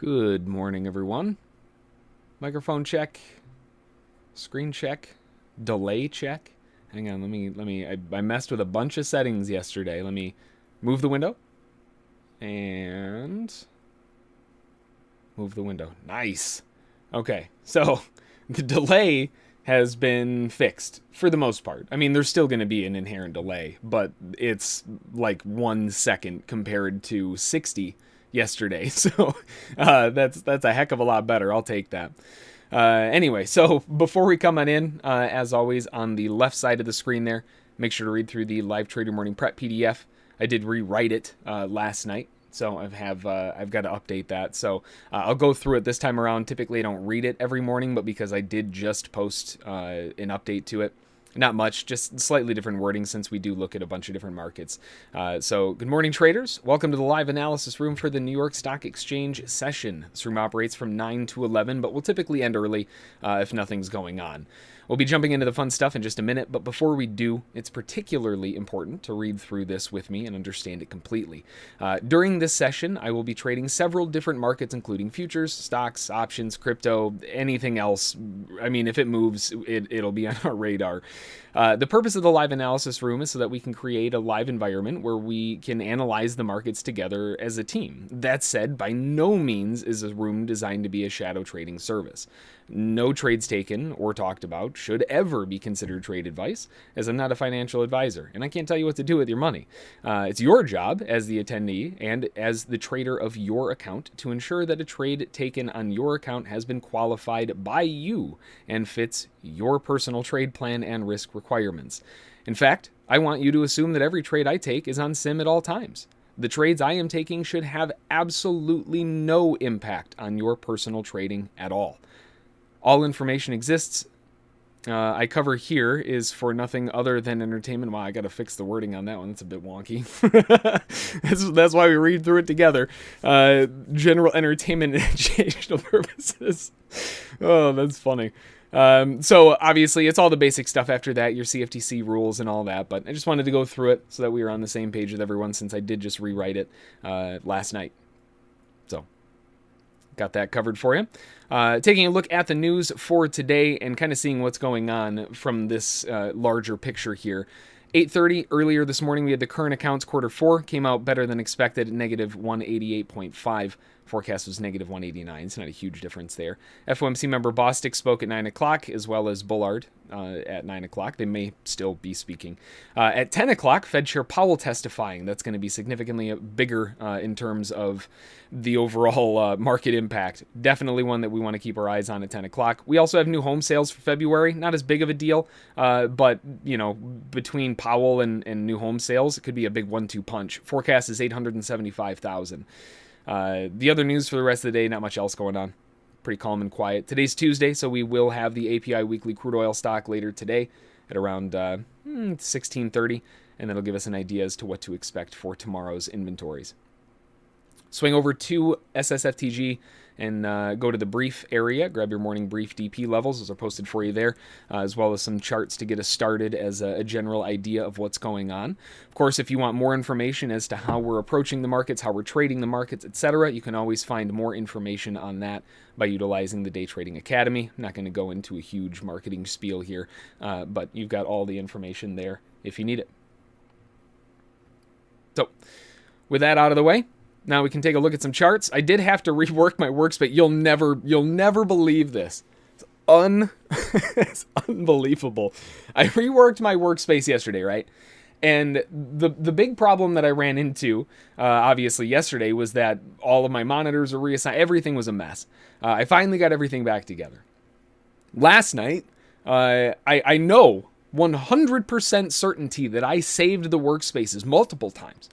Good morning, everyone. Microphone check, screen check, delay check. Hang on, I messed with a bunch of settings yesterday. Let me move the window and move the window. Nice. Okay, so the delay has been fixed for the most part. I mean, there's still going to be an inherent delay, but it's like 1 second compared to 60 yesterday. So that's a heck of a lot better. I'll take that. Anyway, so before we come on in, as always, on the left side of the screen there, make sure to read through the Live Trader Morning Prep PDF. I did rewrite it last night, so I've got to update that. So I'll go through it this time around. Typically, I don't read it every morning, but because I did just post an update to it, not much, just slightly different wording since we do look at a bunch of different markets. So good morning, traders. Welcome to the live analysis room for the New York Stock Exchange session. This room operates from 9 to 11, but we'll typically end early if nothing's going on. We'll be jumping into the fun stuff in just a minute, but before we do, it's particularly important to read through this with me and understand it completely. During this session, I will be trading several different markets, including futures, stocks, options, crypto, anything else. I mean, if it moves, it'll be on our radar. The purpose of the live analysis room is so that we can create a live environment where we can analyze the markets together as a team. That said, by no means is a room designed to be a shadow trading service. No trades taken or talked about should ever be considered trade advice, as I'm not a financial advisor, and I can't tell you what to do with your money. It's your job as the attendee and as the trader of your account to ensure that a trade taken on your account has been qualified by you and fits your personal trade plan and risk requirements. In fact, I want you to assume that every trade I take is on sim at all times. The trades I am taking should have absolutely no impact on your personal trading at all. All information exists. I cover here is for nothing other than entertainment. Wow, I got to fix the wording on that one. That's a bit wonky. that's why we read through it together. General entertainment and educational purposes. Oh, that's funny. So obviously it's all the basic stuff after that, your CFTC rules and all that, but I just wanted to go through it so that we were on the same page with everyone since I did just rewrite it last night. So got that covered for you. Taking a look at the news for today and kind of seeing what's going on from this larger picture here. 8:30 earlier this morning, we had the current accounts Q4 came out better than expected, negative 188.5. Forecast was negative 189. It's not a huge difference there. FOMC member Bostic spoke at 9 o'clock, as well as Bullard at 9 o'clock. They may still be speaking. At 10 o'clock, Fed Chair Powell testifying. That's going to be significantly bigger in terms of the overall market impact. Definitely one that we want to keep our eyes on at 10 o'clock. We also have new home sales for February. Not as big of a deal, but, you know, between Powell and new home sales, it could be a big 1-2 punch. Forecast is 875,000. The other news for the rest of the day, not much else going on. Pretty calm and quiet. Today's Tuesday, so we will have the API weekly crude oil stock later today at around 16:30, and that'll give us an idea as to what to expect for tomorrow's inventories. Swing over to SSFTG and go to the brief area. Grab your morning brief DP levels. Those are posted for you there, as well as some charts to get us started as a general idea of what's going on. Of course, if you want more information as to how we're approaching the markets, how we're trading the markets, etc., you can always find more information on that by utilizing the Day Trading Academy. I'm not going to go into a huge marketing spiel here, but you've got all the information there if you need it. So, with that out of the way, now we can take a look at some charts. I did have to rework my workspace. You'll never believe this. It's unbelievable. I reworked my workspace yesterday, right? And the big problem that I ran into, obviously yesterday, was that all of my monitors were reassigned. Everything was a mess. I finally got everything back together. Last night, I know 100% certainty that I saved the workspaces multiple times.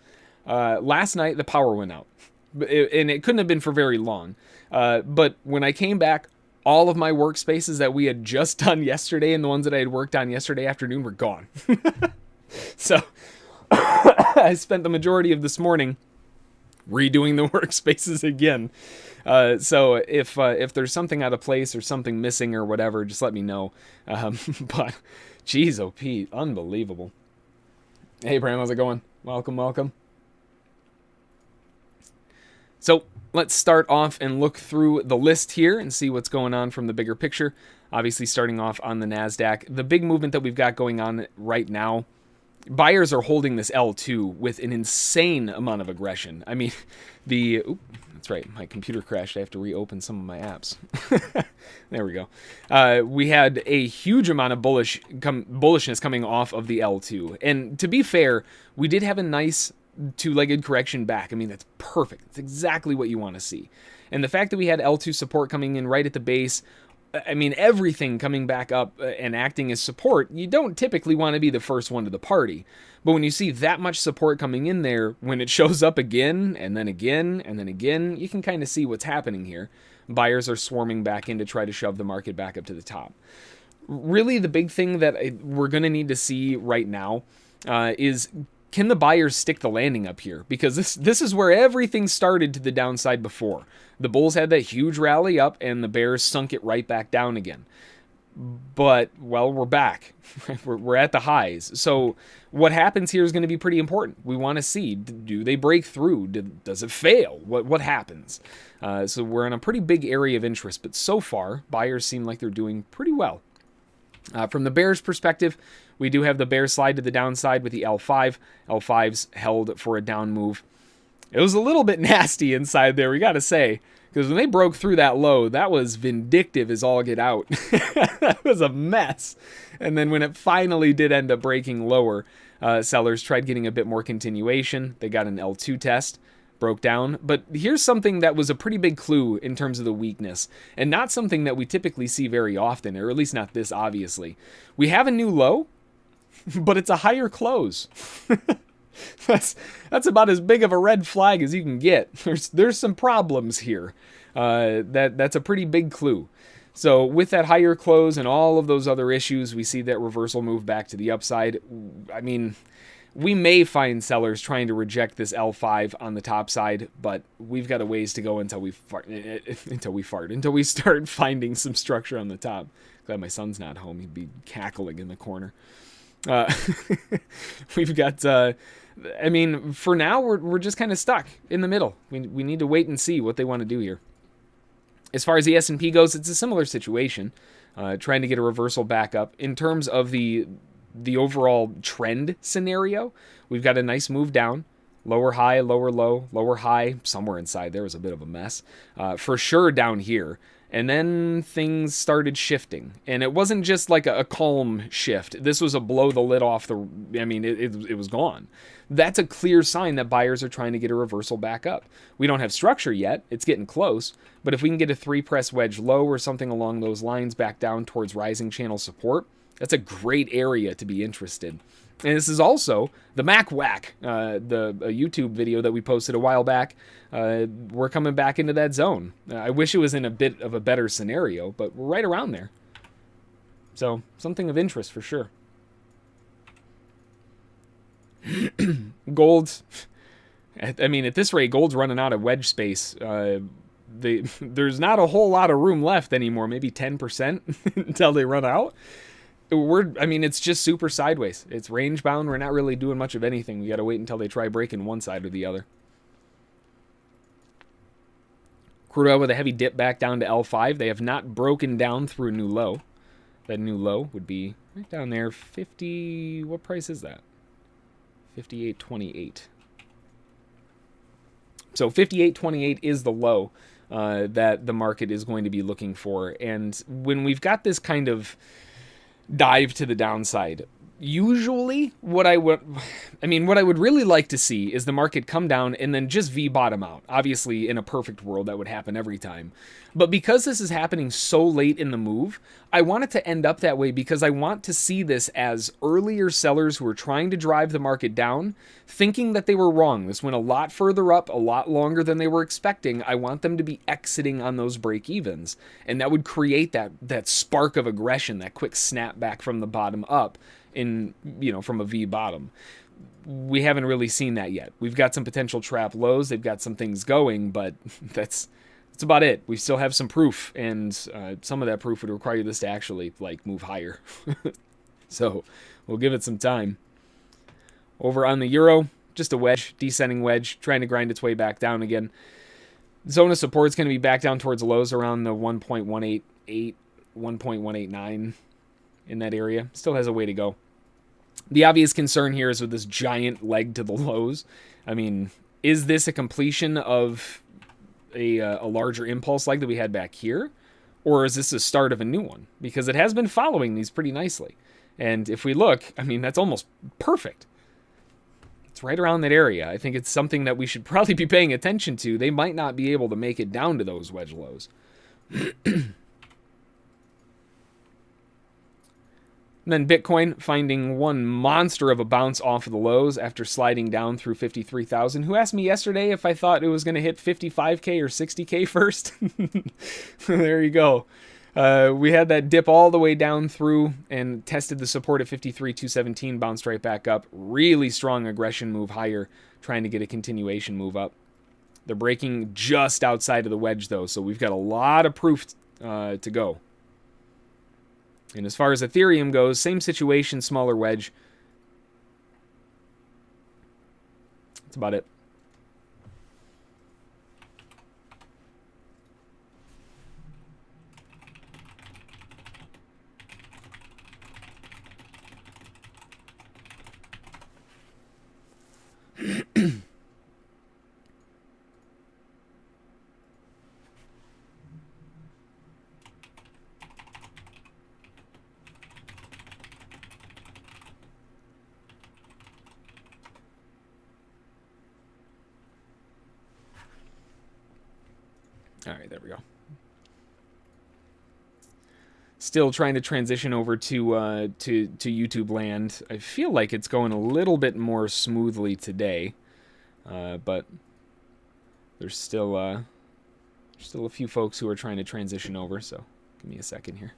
Last night, the power went out, and it couldn't have been for very long. But when I came back, all of my workspaces that we had just done yesterday and the ones that I had worked on yesterday afternoon were gone. So I spent the majority of this morning redoing the workspaces again. So if there's something out of place or something missing or whatever, just let me know. But, geez, oh, Pete, unbelievable. Hey, Bram, how's it going? Welcome. So let's start off and look through the list here and see what's going on from the bigger picture. Obviously, starting off on the NASDAQ, the big movement that we've got going on right now, buyers are holding this L2 with an insane amount of aggression. I mean, that's right, my computer crashed. I have to reopen some of my apps. There we go. We had a huge amount of bullishness coming off of the L2. And to be fair, we did have a nice two-legged correction back. I mean, that's perfect. It's exactly what you want to see. And the fact that we had L2 support coming in right at the base, I mean, everything coming back up and acting as support, you don't typically want to be the first one to the party. But when you see that much support coming in there, when it shows up again, and then again, and then again, you can kind of see what's happening here. Buyers are swarming back in to try to shove the market back up to the top. Really, the big thing that we're going to need to see right now is, can the buyers stick the landing up here? Because this is where everything started to the downside before. The bulls had that huge rally up, and the bears sunk it right back down again. But, well, we're back. we're at the highs. So what happens here is going to be pretty important. We want to see, do they break through? Does it fail? What happens? So we're in a pretty big area of interest. But so far, buyers seem like they're doing pretty well. From the bears' perspective, we do have the bear slide to the downside with the L5. L5's held for a down move. It was a little bit nasty inside there, we got to say, because when they broke through that low, that was vindictive as all get out. That was a mess. And then when it finally did end up breaking lower, sellers tried getting a bit more continuation. They got an L2 test, broke down. But here's something that was a pretty big clue in terms of the weakness, and not something that we typically see very often, or at least not this obviously. We have a new low, but it's a higher close. That's about as big of a red flag as you can get. There's some problems here. That's a pretty big clue. So with that higher close and all of those other issues, we see that reversal move back to the upside. I mean, we may find sellers trying to reject this L5 on the top side, but we've got a ways to go until we start finding some structure on the top. Glad my son's not home. He'd be cackling in the corner. We've got, I mean, for now, we're just kind of stuck in the middle. We need to wait and see what they want to do here. As far as the S&P goes, it's a similar situation, trying to get a reversal back up. In terms of the overall trend scenario, we've got a nice move down. Lower high, lower low, lower high. Somewhere inside there was a bit of a mess. For sure down here. And then things started shifting. And it wasn't just like a calm shift. This was a blow the lid off the... I mean, it was gone. That's a clear sign that buyers are trying to get a reversal back up. We don't have structure yet. It's getting close. But if we can get a 3-press wedge low or something along those lines back down towards rising channel support, that's a great area to be interested. And this is also the Mac Whack, the YouTube video that we posted a while back. We're coming back into that zone. I wish it was in a bit of a better scenario, but we're right around there. So something of interest for sure. Gold, I mean, at this rate, gold's running out of wedge space. There's not a whole lot of room left anymore, maybe 10% until they run out. I mean, it's just super sideways. It's range bound. We're not really doing much of anything. We got to wait until they try breaking one side or the other. Crude oil with a heavy dip back down to L5. They have not broken down through a new low. That new low would be right down there. 50. What price is that? 58.28. So 58.28 is the low that the market is going to be looking for. And when we've got this kind of dive to the downside, usually what I would really like to see is the market come down and then just V-bottom out. Obviously, in a perfect world, that would happen every time. But because this is happening so late in the move, I want it to end up that way because I want to see this as earlier sellers who are trying to drive the market down, thinking that they were wrong. This went a lot further up, a lot longer than they were expecting. I want them to be exiting on those break-evens. And that would create that spark of aggression, that quick snap back from the bottom up from a V bottom. We haven't really seen that yet. We've got some potential trap lows. They've got some things going, but that's about it. We still have some proof, and some of that proof would require this to actually move higher. So we'll give it some time. Over on the euro, just a wedge, descending wedge, trying to grind its way back down again. Zone of support is going to be back down towards lows around the 1.188, 1.189 in that area. Still has a way to go. The obvious concern here is with this giant leg to the lows. I mean, is this a completion of a larger impulse leg that we had back here? Or is this the start of a new one? Because it has been following these pretty nicely. And if we look, I mean, that's almost perfect. It's right around that area. I think it's something that we should probably be paying attention to. They might not be able to make it down to those wedge lows. And then Bitcoin finding one monster of a bounce off of the lows after sliding down through 53,000. Who asked me yesterday if I thought it was going to hit 55K or 60K first? There you go. We had that dip all the way down through and tested the support at 53,217, bounced right back up. Really strong aggression move higher, trying to get a continuation move up. They're breaking just outside of the wedge, though, so we've got a lot of proof to go. And as far as Ethereum goes, same situation, smaller wedge. That's about it. All right, there we go. Still trying to transition over to YouTube land. I feel like it's going a little bit more smoothly today, but there's still a few folks who are trying to transition over. So give me a second here.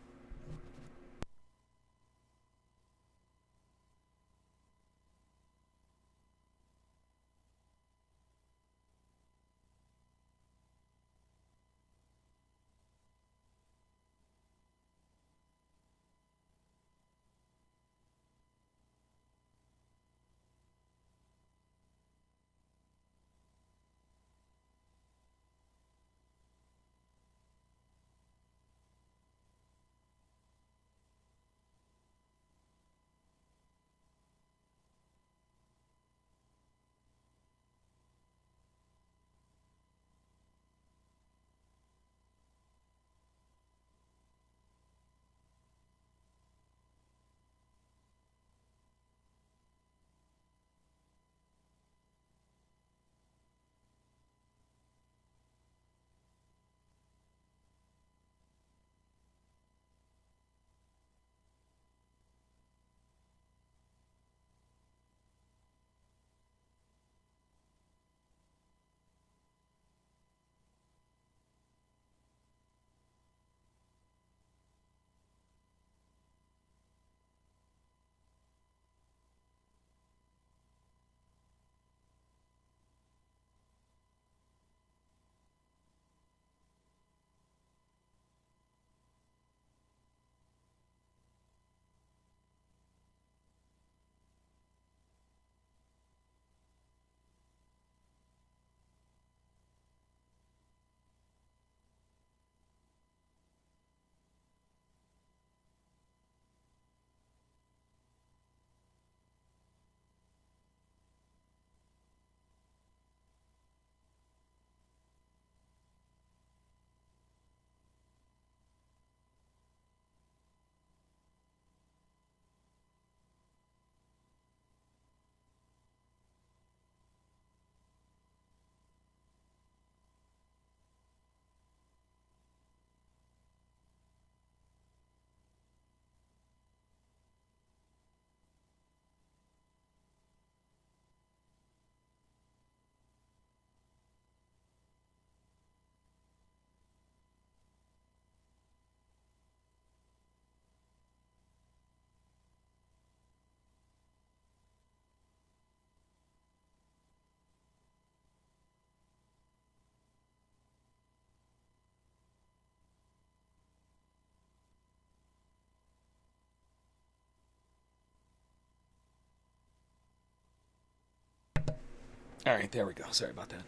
All right, there we go. Sorry about that.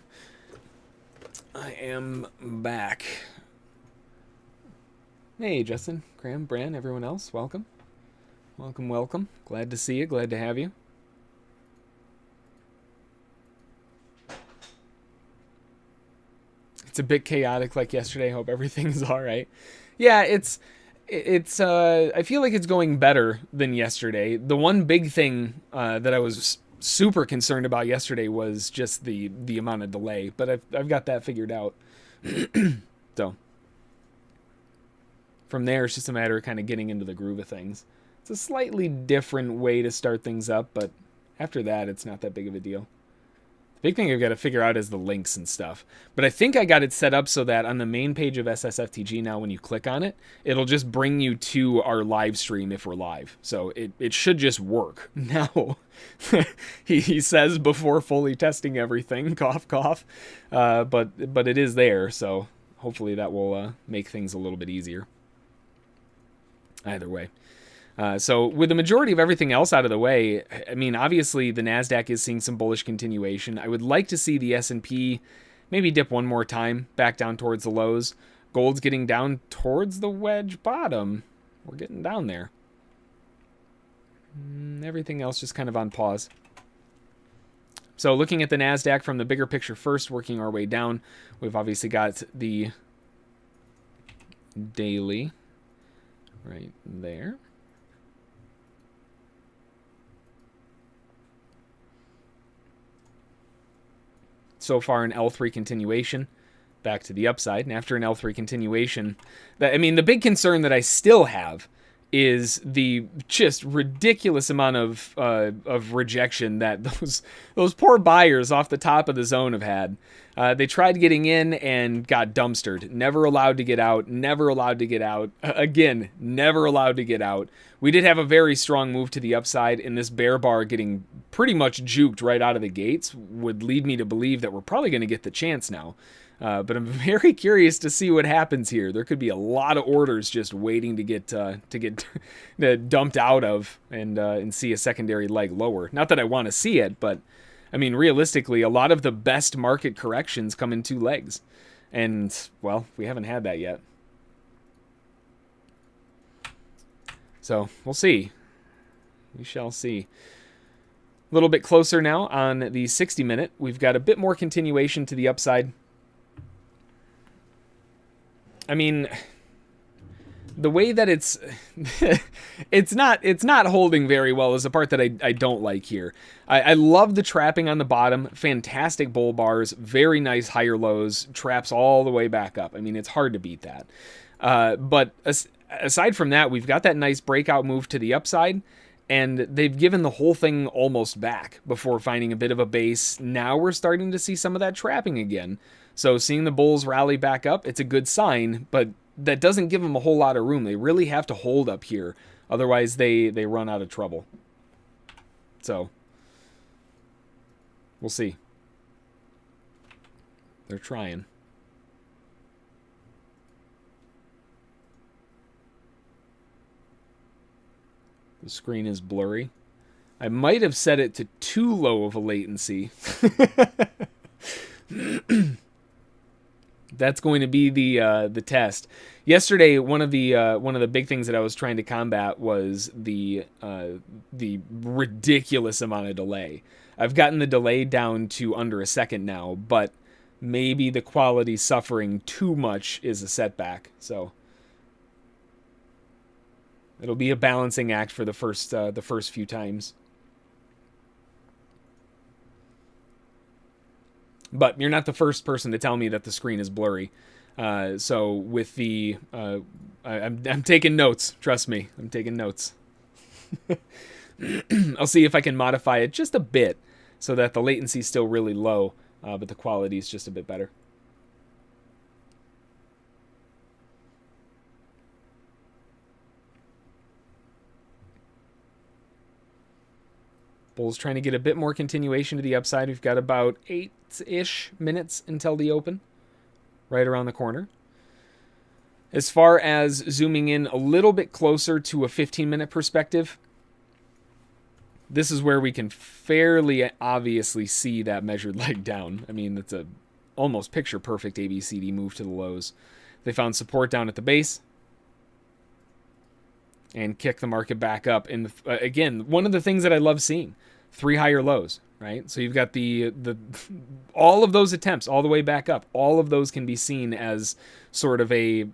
I am back. Hey, Justin, Graham, Bran, everyone else, welcome. Welcome, welcome. Glad to see you, glad to have you. It's a bit chaotic like yesterday. Hope everything's all right. Yeah, it's I feel like it's going better than yesterday. The one big thing that I was super concerned about yesterday was just the amount of delay, but I've got that figured out. So from there, it's just a matter of kind of getting into the groove of things. It's a slightly different way to start things up, but after that, it's not that big of a deal. The big thing I've got to figure out is the links and stuff. But I think I got it set up so that on the main page of SSFTG now, when you click on it, it'll just bring you to our live stream if we're live. So it should just work. Now, he says before fully testing everything, cough, cough. But it is there, so hopefully that will make things a little bit easier. Either way. So with the majority of everything else out of the way, I mean, obviously the NASDAQ is seeing some bullish continuation. I would like to see the S&P maybe dip one more time back down towards the lows. Gold's getting down towards the wedge bottom. We're getting down there. Everything else just kind of on pause. So looking at the NASDAQ from the bigger picture first, working our way down, we've obviously got the daily right there. So far an L3 continuation back to the upside, and after an L3 continuation, I mean, the big concern that I still have is the just ridiculous amount of rejection that those poor buyers off the top of the zone have had. They tried getting in and got dumpstered. Never allowed to get out. Never allowed to get out. Again, never allowed to get out. We did have a very strong move to the upside, and this bear bar getting pretty much juked right out of the gates would lead me to believe that we're probably going to get the chance now. But I'm very curious to see what happens here. There could be a lot of orders just waiting to get dumped out of and see a secondary leg lower. Not that I want to see it, but I mean, realistically, a lot of the best market corrections come in two legs. And, well, we haven't had that yet. So, we'll see. We shall see. A little bit closer now on the 60-minute. We've got a bit more continuation to the upside. I mean, the way that it's not holding very well is the part that I don't like here. I love the trapping on the bottom, fantastic bull bars, very nice higher lows, traps all the way back up. I mean, it's hard to beat that. But aside from that, we've got that nice breakout move to the upside, and they've given the whole thing almost back before finding a bit of a base. Now we're starting to see some of that trapping again. So seeing the bulls rally back up, it's a good sign, but that doesn't give them a whole lot of room. They really have to hold up here. Otherwise, they run out of trouble. So, we'll see. They're trying. The screen is blurry. I might have set it to too low of a latency. That's going to be the test. Yesterday, one of the big things that I was trying to combat was the ridiculous amount of delay. I've gotten the delay down to under a second now, but maybe the quality suffering too much is a setback. So it'll be a balancing act for the first few times. But you're not the first person to tell me that the screen is blurry. So with the, I'm taking notes. Trust me, I'm taking notes. I'll see if I can modify it just a bit so that the latency is still really low, but the quality is just a bit better. Bulls trying to get a bit more continuation to the upside. We've got about 8-ish minutes until the open, right around the corner. As far as zooming in a little bit closer to a 15-minute perspective, this is where we can fairly obviously see that measured leg down. I mean, that's a almost picture-perfect ABCD move to the lows. They found support down at the base and kick the market back up. And again, one of the things that I love seeing, 3 higher lows, right? So you've got the all of those attempts all the way back up. All of those can be seen as sort of a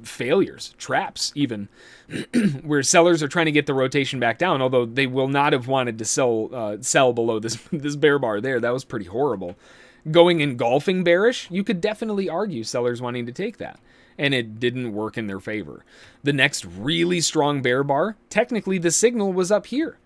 failures, traps even, where sellers are trying to get the rotation back down, although they will not have wanted to sell below this bear bar there. That was pretty horrible. Going engulfing bearish, you could definitely argue sellers wanting to take that, and it didn't work in their favor. The next really strong bear bar, technically the signal was up here.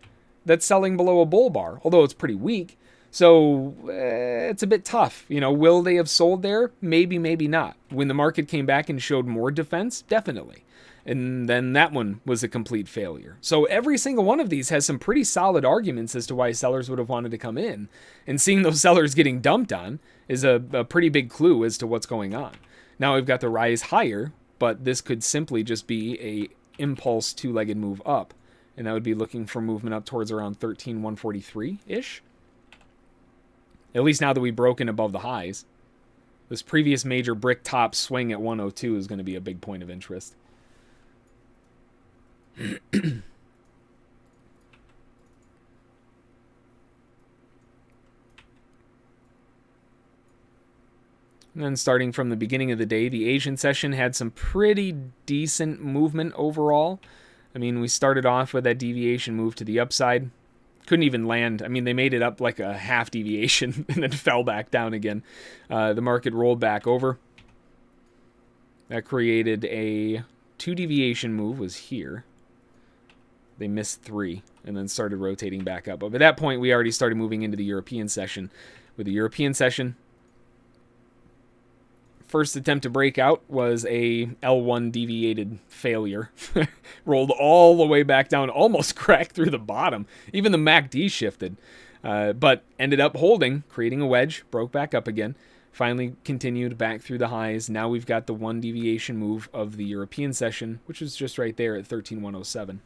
That's selling below a bull bar, although it's pretty weak. So it's a bit tough. You know, will they have sold there? Maybe, maybe not. When the market came back and showed more defense, definitely. And then that one was a complete failure. So every single one of these has some pretty solid arguments as to why sellers would have wanted to come in. And seeing those sellers getting dumped on is a pretty big clue as to what's going on. Now we've got the rise higher, but this could simply just be a impulse two-legged move up. And that would be looking for movement up towards around 13,143-ish. At least now that we've broken above the highs. This previous major brick top swing at 102 is going to be a big point of interest. And then starting from the beginning of the day, the Asian session had some pretty decent movement overall. I mean, we started off with that deviation move to the upside. Couldn't even land. I mean, they made it up like a half deviation and then fell back down again. The market rolled back over. That created a 2 deviation move was here. They missed 3 and then started rotating back up. But by that point, we already started moving into the European session. With the European session, first attempt to break out was a L1 deviated failure. Rolled all the way back down, almost cracked through the bottom. Even the MACD shifted, but ended up holding, creating a wedge, broke back up again, finally continued back through the highs. Now we've got the 1 deviation move of the European session, which is just right there at 13,107.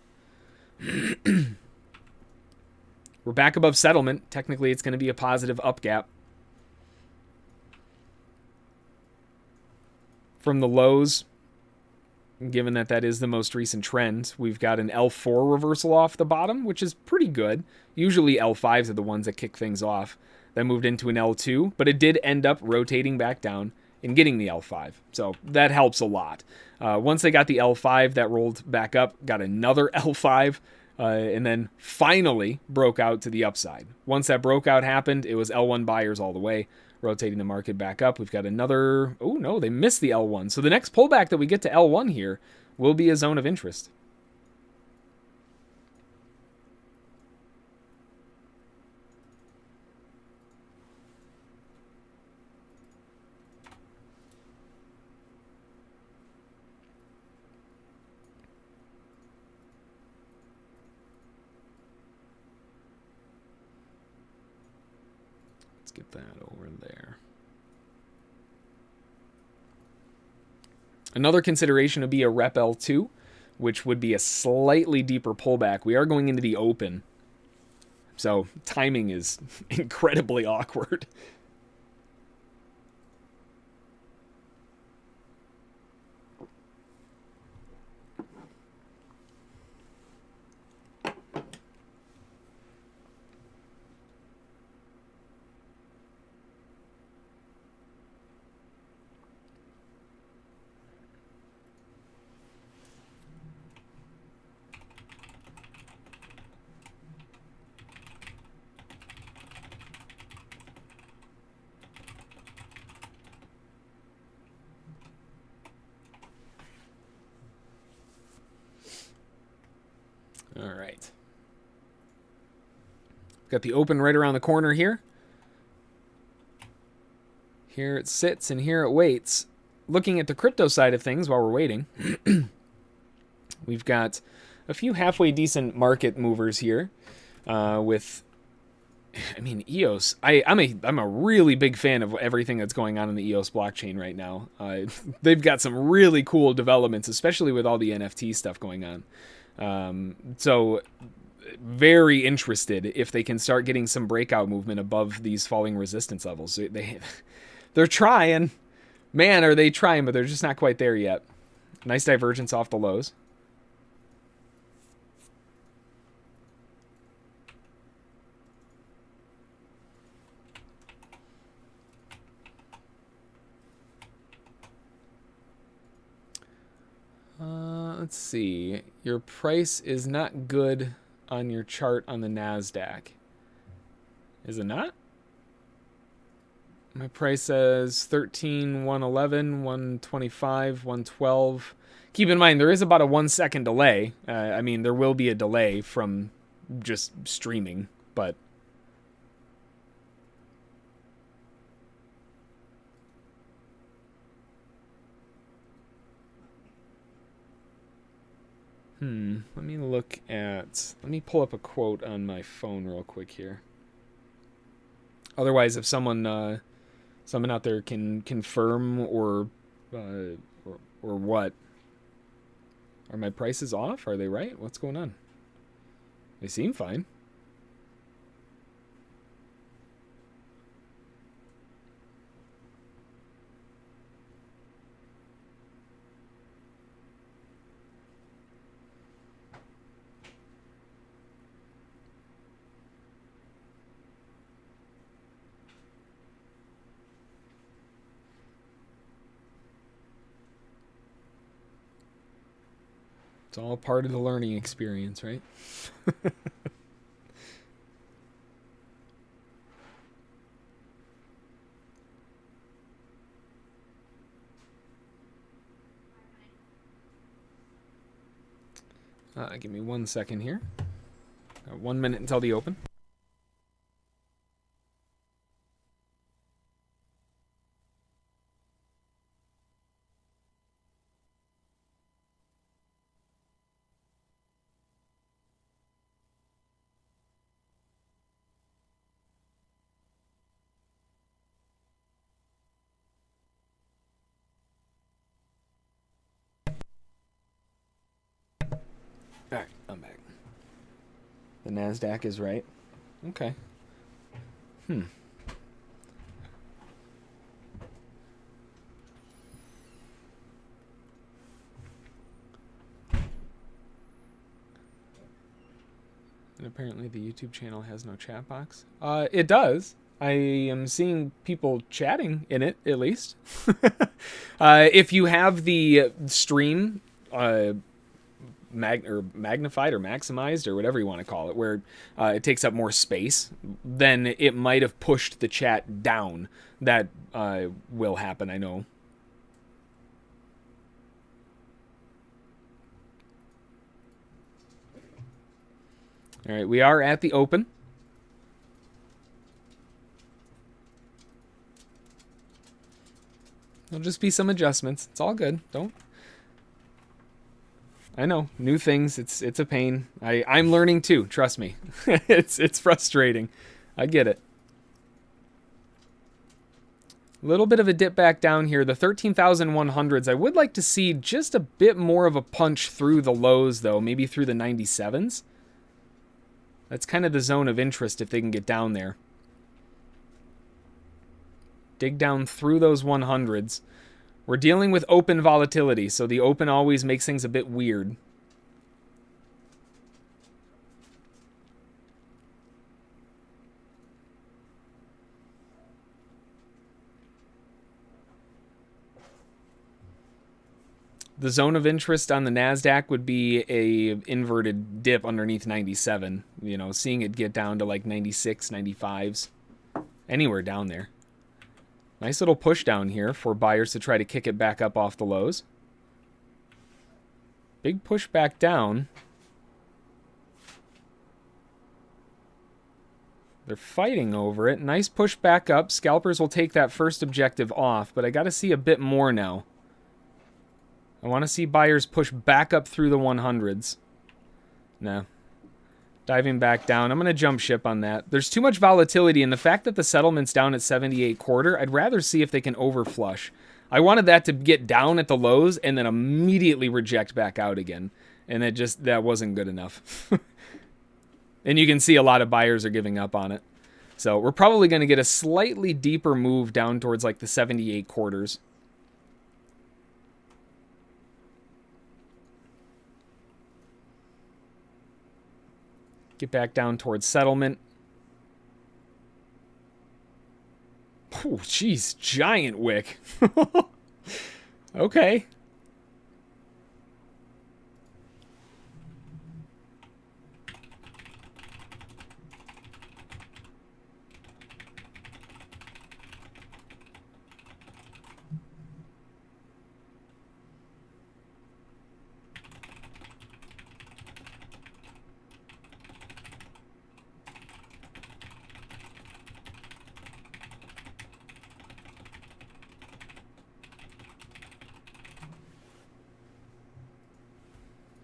We're back above settlement. Technically, it's going to be a positive up gap. From the lows, given that that is the most recent trend, we've got an L4 reversal off the bottom, which is pretty good. Usually L5s are the ones that kick things off. That moved into an L2, but it did end up rotating back down and getting the L5. So that helps a lot. Once they got the L5, that rolled back up, got another L5, and then finally broke out to the upside. Once that broke out happened, it was L1 buyers all the way. Rotating the market back up. We've got another... Oh, no, they missed the L1. So the next pullback that we get to L1 here will be a zone of interest. Get that over there. Another consideration would be a rep L2, which would be a slightly deeper pullback. We are going into the open, so timing is incredibly awkward. All right. Got the open right around the corner here. Here it sits and here it waits. Looking at the crypto side of things while we're waiting, we've got a few halfway decent market movers here with, I mean, EOS. I'm a really big fan of everything that's going on in the EOS blockchain right now. They've got some really cool developments, especially with all the NFT stuff going on. So very interested if they can start getting some breakout movement above these falling resistance levels. They're trying. Man, are they trying, but they're just not quite there yet. Nice divergence off the lows. Let's see. Your price is not good on your chart on the NASDAQ. Is it not? My price says 13, 111, 125, 112. Keep in mind, there is about a 1 second delay. I mean, there will be a delay from just streaming, but... let me pull up a quote on my phone real quick here. Otherwise, if someone out there can confirm or what? Are my prices off? Are they right? What's going on? They seem fine. It's all part of the learning experience, right? Give me 1 second here. Got 1 minute until the open. Alright, I'm back. The NASDAQ is right. Okay. And apparently the YouTube channel has no chat box. It does. I am seeing people chatting in it, at least. If you have the stream... magnified or maximized or whatever you want to call it, where it takes up more space, then it might have pushed the chat down. That will happen, I know. All right, we are at the open. There'll just be some adjustments. It's all good. Don't. I know, new things. It's a pain. I'm learning too. Trust me. It's frustrating. I get it. A little bit of a dip back down here. The 13,100s. I would like to see just a bit more of a punch through the lows, though. Maybe through the 97s. That's kind of the zone of interest if they can get down there. Dig down through those 100s. We're dealing with open volatility, so the open always makes things a bit weird. The zone of interest on the NASDAQ would be a inverted dip underneath 97. You know, seeing it get down to like 96, 95s. Anywhere down there. Nice little push down here for buyers to try to kick it back up off the lows. Big push back down. They're fighting over it. Nice push back up. Scalpers will take that first objective off, but I got to see a bit more now. I want to see buyers push back up through the 100s. No. Diving back down. I'm going to jump ship on that. There's too much volatility, and the fact that the settlement's down at 78.25, I'd rather see if they can overflush. I wanted that to get down at the lows and then immediately reject back out again. And that wasn't good enough. And you can see a lot of buyers are giving up on it. So we're probably going to get a slightly deeper move down towards like the 78 quarters. Get back down towards settlement. Oh, jeez, giant wick. Okay.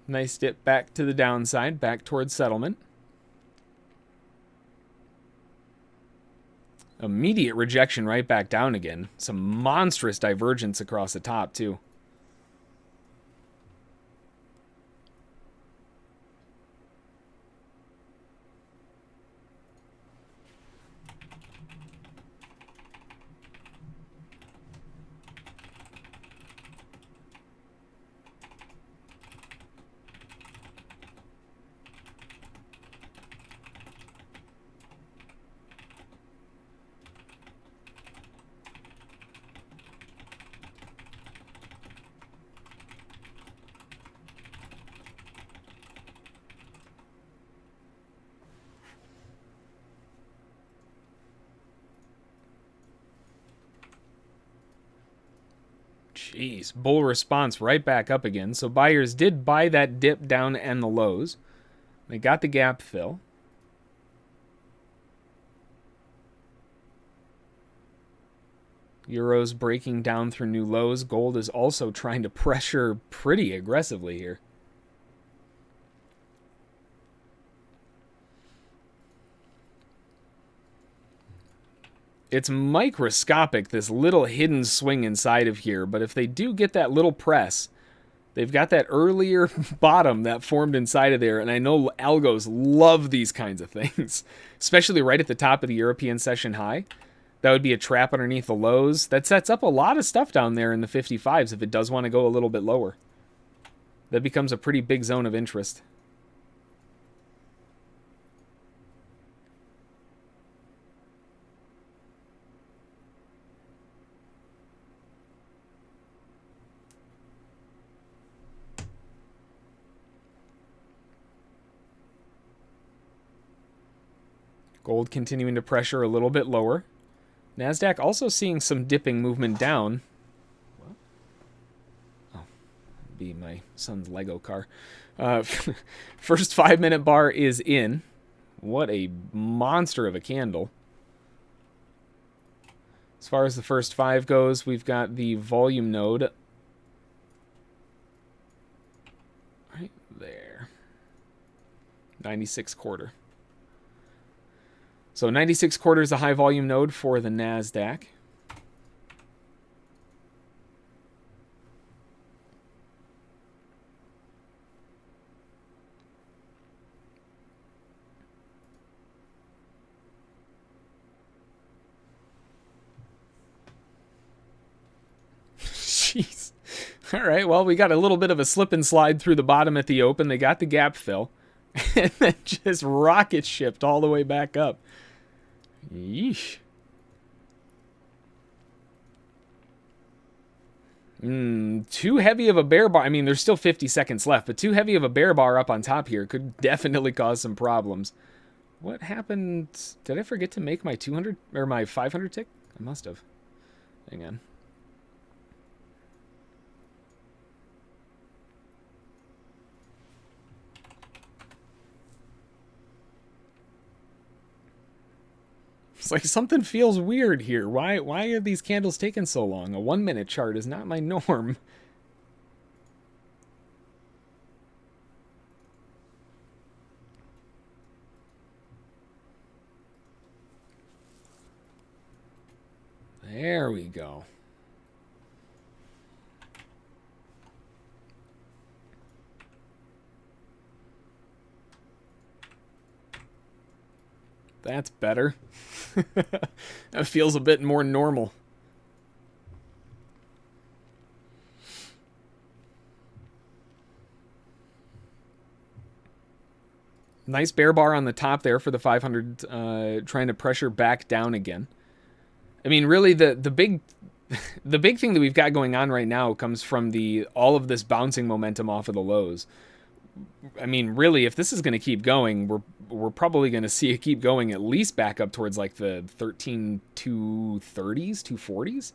Nice dip back to the downside, back towards settlement. Immediate rejection right back down again. Some monstrous divergence across the top, too. Jeez, bull response right back up again. So buyers did buy that dip down and the lows. They got the gap fill. Euro's breaking down through new lows. Gold is also trying to pressure pretty aggressively here. It's microscopic, this little hidden swing inside of here, but if they do get that little press, they've got that earlier bottom that formed inside of there, and I know algos love these kinds of things, especially right at the top of the European session high. That would be a trap underneath the lows. That sets up a lot of stuff down there in the 55s if it does want to go a little bit lower. That becomes a pretty big zone of interest. Gold continuing to pressure a little bit lower. NASDAQ also seeing some dipping movement down. What? Oh, be my son's Lego car. First 5-minute bar is in. What a monster of a candle. As far as the first 5 goes, we've got the volume node right there. 96 quarter. So 96 quarter is a high volume node for the NASDAQ. Jeez. All right, well, we got a little bit of a slip and slide through the bottom at the open. They got the gap fill. And then just rocket shipped all the way back up. Yeesh. Too heavy of a bear bar. I mean, there's still 50 seconds left, but too heavy of a bear bar up on top here could definitely cause some problems. What happened? Did I forget to make my 200 or my 500 tick? I must have. Hang on. It's like something feels weird here. Why are these candles taking so long? A 1-minute chart is not my norm. There we go. That's better. That feels a bit more normal. Nice bear bar on the top there for the 500, trying to pressure back down again. I mean, really, the big thing that we've got going on right now comes from all of this bouncing momentum off of the lows. I mean, really, if this is going to keep going, we're probably going to see it keep going at least back up towards like the 13 230s, 240s.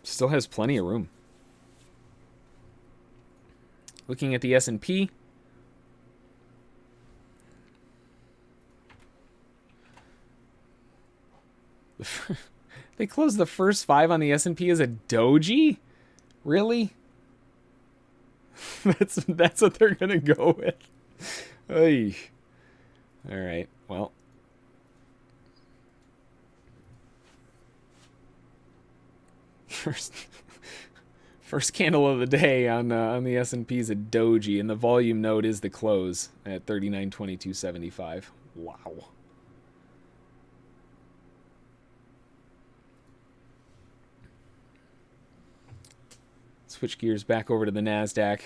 Still has plenty of room. Looking at the S&P. They closed the first 5 on the S&P as a doji? Really? That's what they're gonna go with. Oy. All right. Well. First candle of the day on the S&P is a doji, and the volume node is the close at 39.2275. Wow. Switch gears back over to the NASDAQ.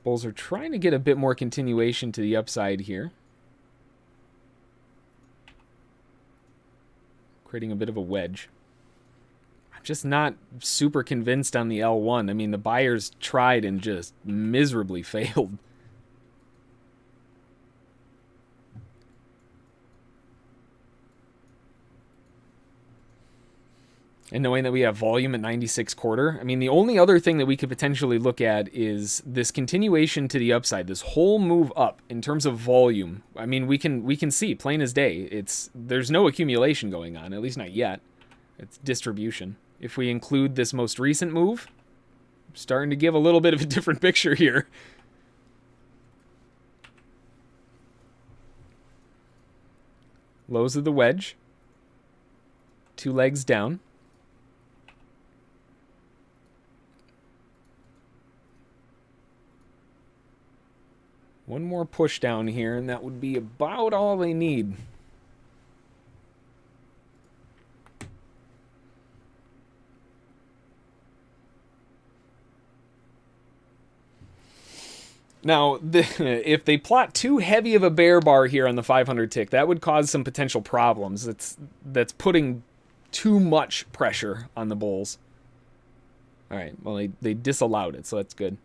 Bulls are trying to get a bit more continuation to the upside here. Creating a bit of a wedge. I'm just not super convinced on the L1. I mean, the buyers tried and just miserably failed. And knowing that we have volume at 96.25, I mean, the only other thing that we could potentially look at is this continuation to the upside, this whole move up in terms of volume. I mean, we can see plain as day. There's no accumulation going on, at least not yet. It's distribution. If we include this most recent move, starting to give a little bit of a different picture here. Lows of the wedge. 2 legs down. One more push down here, and that would be about all they need. Now, if they plot too heavy of a bear bar here on the 500 tick, that would cause some potential problems. That's putting too much pressure on the bulls. All right, well, they disallowed it, so that's good.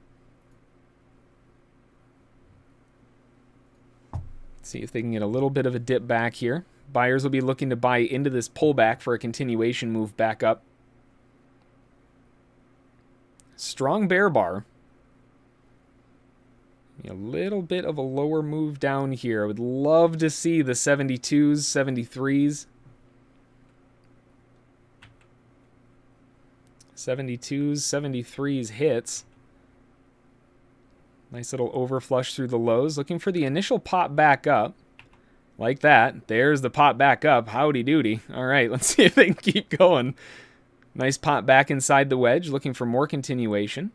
See if they can get a little bit of a dip back here. Buyers will be looking to buy into this pullback for a continuation move back up. Strong bear bar. A little bit of a lower move down here. I would love to see the 72s, 73s. 72s, 73s hits. Nice little overflush through the lows. Looking for the initial pop back up. Like that. There's the pop back up. Howdy doody. All right, let's see if they can keep going. Nice pop back inside the wedge. Looking for more continuation.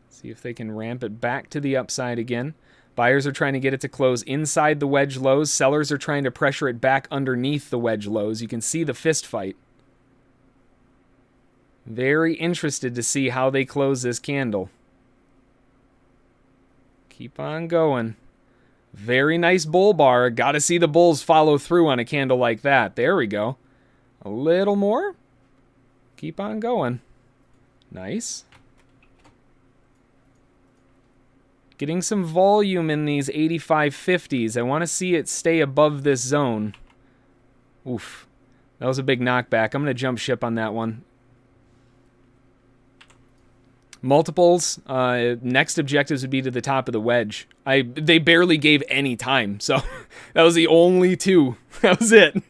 See if they can ramp it back to the upside again. Buyers are trying to get it to close inside the wedge lows. Sellers are trying to pressure it back underneath the wedge lows. You can see the fist fight. Very interested to see how they close this candle. Keep on going. Very nice bull bar. Got to see the bulls follow through on a candle like that. There we go. A little more. Keep on going. Nice. Getting some volume in these 85.50s. I want to see it stay above this zone. Oof. That was a big knockback. I'm going to jump ship on that one. Multiples. Next objectives would be to the top of the wedge. They barely gave any time, so that was the only 2. That was it.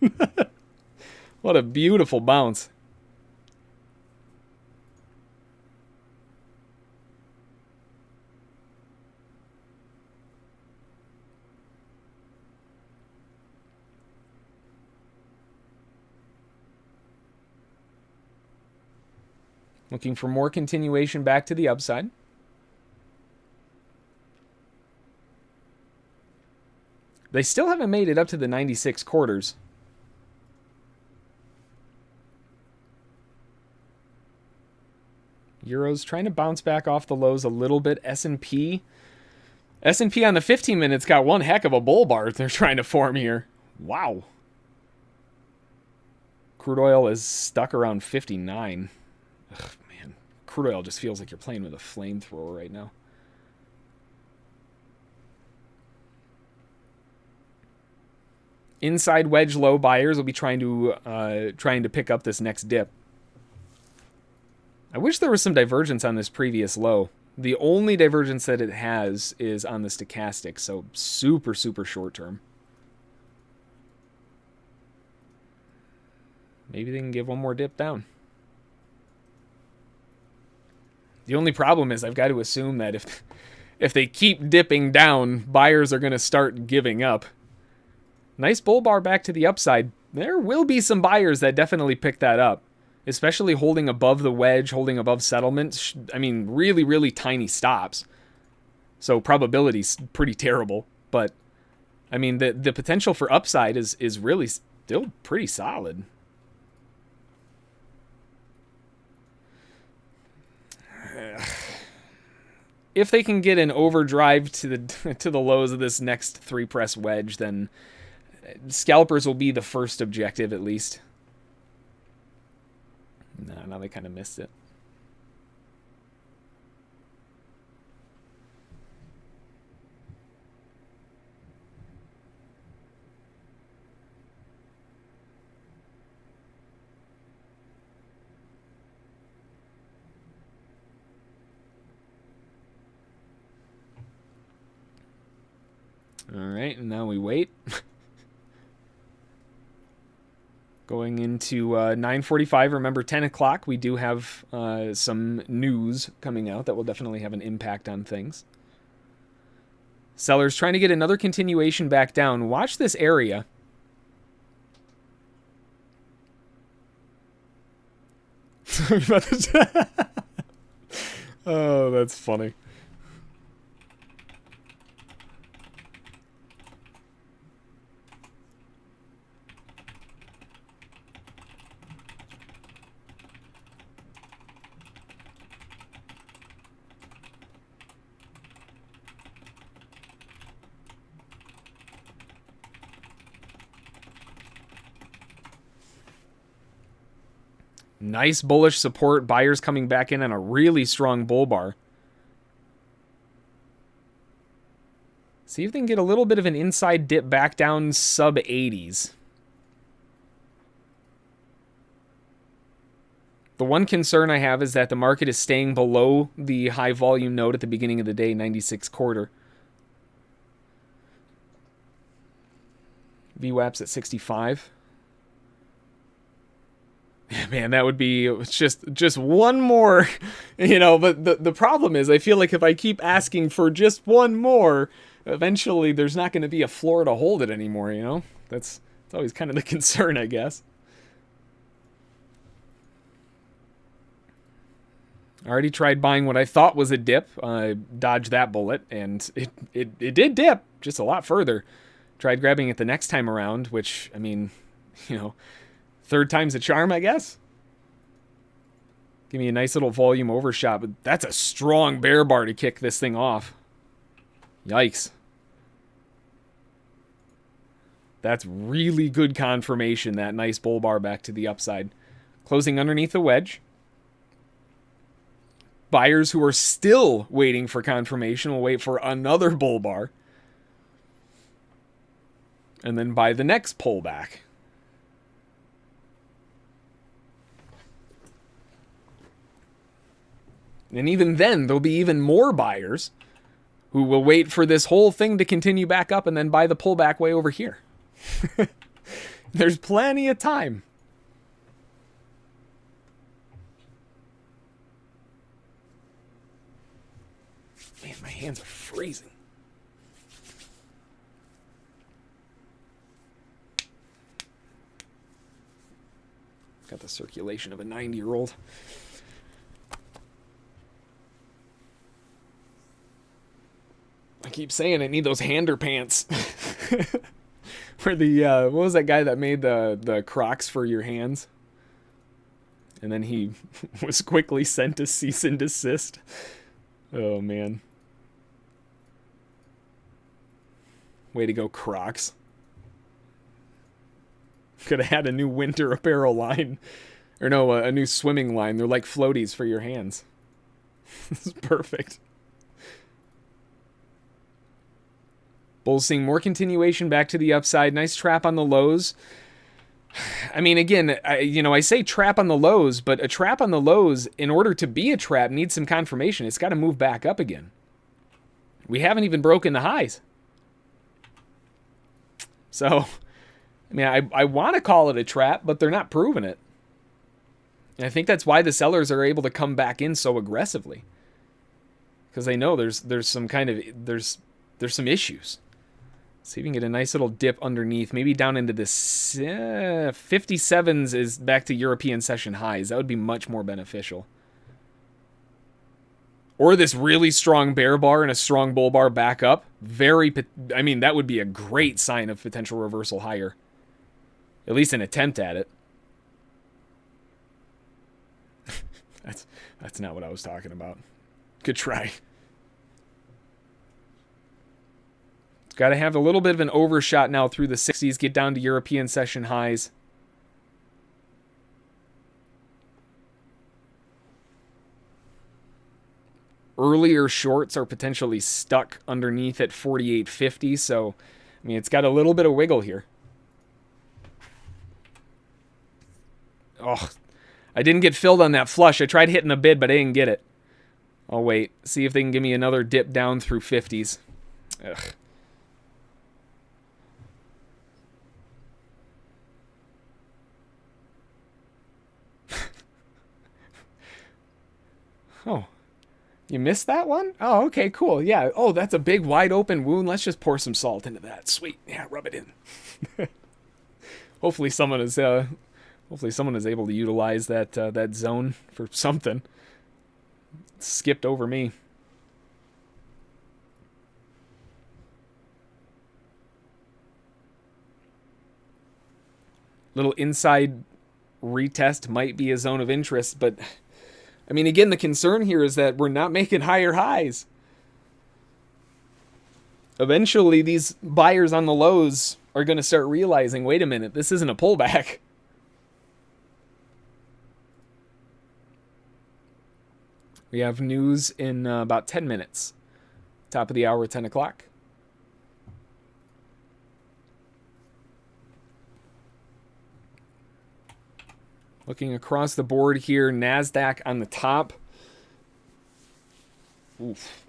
What a beautiful bounce. Looking for more continuation back to the upside. They still haven't made it up to the 96 quarters. Euro's trying to bounce back off the lows a little bit. S&P on the 15 minutes got one heck of a bull bar they're trying to form here. Wow. Crude oil is stuck around 59. Ugh, man. Crude oil just feels like you're playing with a flamethrower right now. Inside wedge low buyers will be trying to pick up this next dip. I wish there was some divergence on this previous low. The only divergence that it has is on the stochastic, so super, super short term. Maybe they can give one more dip down. The only problem is I've got to assume that if they keep dipping down, buyers are going to start giving up. Nice bull bar back to the upside. There will be some buyers that definitely pick that up, especially holding above the wedge, holding above settlement. I mean, really, really tiny stops. So probability's pretty terrible. But, I mean, the potential for upside is really still pretty solid. If they can get an overdrive to the lows of this next 3-press wedge, then scalpers will be the first objective, at least. No, now they kind of missed it. All right, and now we wait. Going into 9:45, remember 10 o'clock, we do have some news coming out that will definitely have an impact on things. Sellers trying to get another continuation back down. Watch this area. Oh, that's funny. Nice bullish support. Buyers coming back in on a really strong bull bar. See if they can get a little bit of an inside dip back down sub 80s. The one concern I have is that the market is staying below the high volume node at the beginning of the day, 96 quarter. VWAP's at 65. Man, that would be just one more, you know, but the problem is I feel like if I keep asking for just one more, eventually there's not going to be a floor to hold it anymore, you know? It's always kind of the concern, I guess. I already tried buying what I thought was a dip. I dodged that bullet, and it did dip just a lot further. Tried grabbing it the next time around, which, I mean, you know, third time's a charm, I guess. Give me a nice little volume overshot, but that's a strong bear bar to kick this thing off. Yikes. That's really good confirmation, that nice bull bar back to the upside. Closing underneath the wedge. Buyers who are still waiting for confirmation will wait for another bull bar. And then buy the next pullback. And even then, there'll be even more buyers who will wait for this whole thing to continue back up and then buy the pullback way over here. There's plenty of time. Man, my hands are freezing. Got the circulation of a 90-year-old. keep saying I need those hander pants. For the, what was that guy that made the Crocs for your hands? And then he was quickly sent to cease and desist. Oh, man. Way to go, Crocs. Could have had a new winter apparel line. Or no, a new swimming line. They're like floaties for your hands. This is perfect. Bulls seeing more continuation back to the upside. Nice trap on the lows. I mean, again, I say trap on the lows, but a trap on the lows, in order to be a trap, needs some confirmation. It's got to move back up again. We haven't even broken the highs. So, I mean, I want to call it a trap, but they're not proving it. And I think that's why the sellers are able to come back in so aggressively. Because they know there's some kind of, there's some issues. See if we can get a nice little dip underneath. Maybe down into this 57s is back to European session highs. That would be much more beneficial. Or this really strong bear bar and a strong bull bar back up. I mean, that would be a great sign of potential reversal higher. At least an attempt at it. That's not what I was talking about. Good try. Got to have a little bit of an overshot now through the 60s, get down to European session highs. Earlier shorts are potentially stuck underneath at 48.50, so, I mean, it's got a little bit of wiggle here. Oh, I didn't get filled on that flush. I tried hitting the bid, but I didn't get it. I'll wait. See if they can give me another dip down through 50s. Ugh. Oh, you missed that one? Oh, okay, cool. Yeah. Oh, that's a big wide open wound. Let's just pour some salt into that. Sweet. Yeah, rub it in. Hopefully someone is able to utilize that zone for something. It skipped over me. Little inside retest might be a zone of interest, but I mean, again, the concern here is that we're not making higher highs. Eventually, these buyers on the lows are going to start realizing, wait a minute, this isn't a pullback. We have news in about 10 minutes. Top of the hour, 10 o'clock. Looking across the board here, NASDAQ on the top. Oof.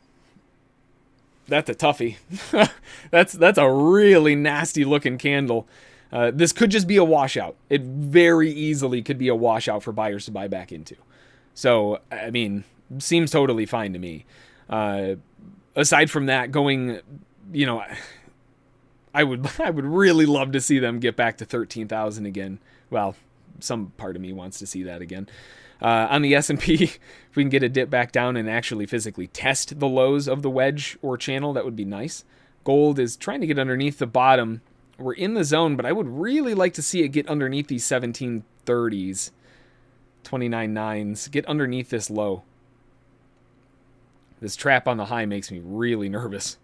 That's a toughie. That's a really nasty looking candle. This could just be a washout. It very easily could be a washout for buyers to buy back into. So, I mean, seems totally fine to me. Aside from that, going, I would really love to see them get back to 13,000 again. Well, some part of me wants to see that again. On the S&P, if we can get a dip back down and actually physically test the lows of the wedge or channel, that would be nice. Gold is trying to get underneath the bottom. We're in the zone, but I would really like to see it get underneath these 1730s, 29.9s, get underneath this low. This trap on the high makes me really nervous.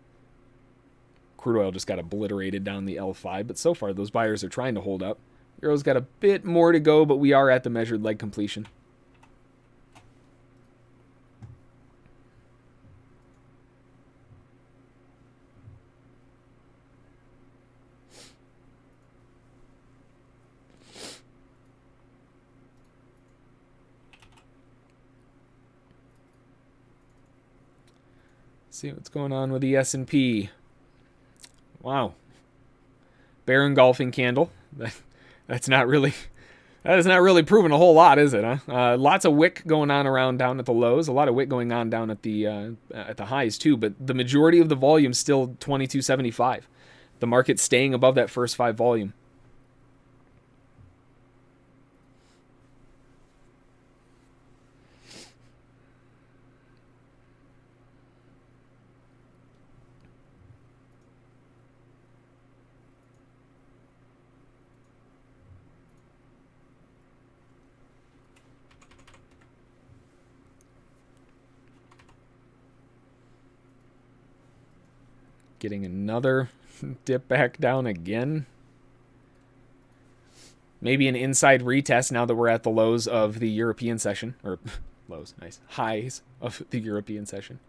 Crude oil just got obliterated down the L5, but so far those buyers are trying to hold up. Euro's got a bit more to go, but we are at the measured leg completion. See what's going on with the S&P. Wow. Bear engulfing candle. That is not really proving a whole lot, is it? Huh? Lots of wick going on around down at the lows. A lot of wick going on down at the highs too. But the majority of the volume still 22.75. The market's staying above that first 5 volume. Getting another dip back down again. Maybe an inside retest now that we're at the lows of the European session. Or lows, nice. Highs of the European session.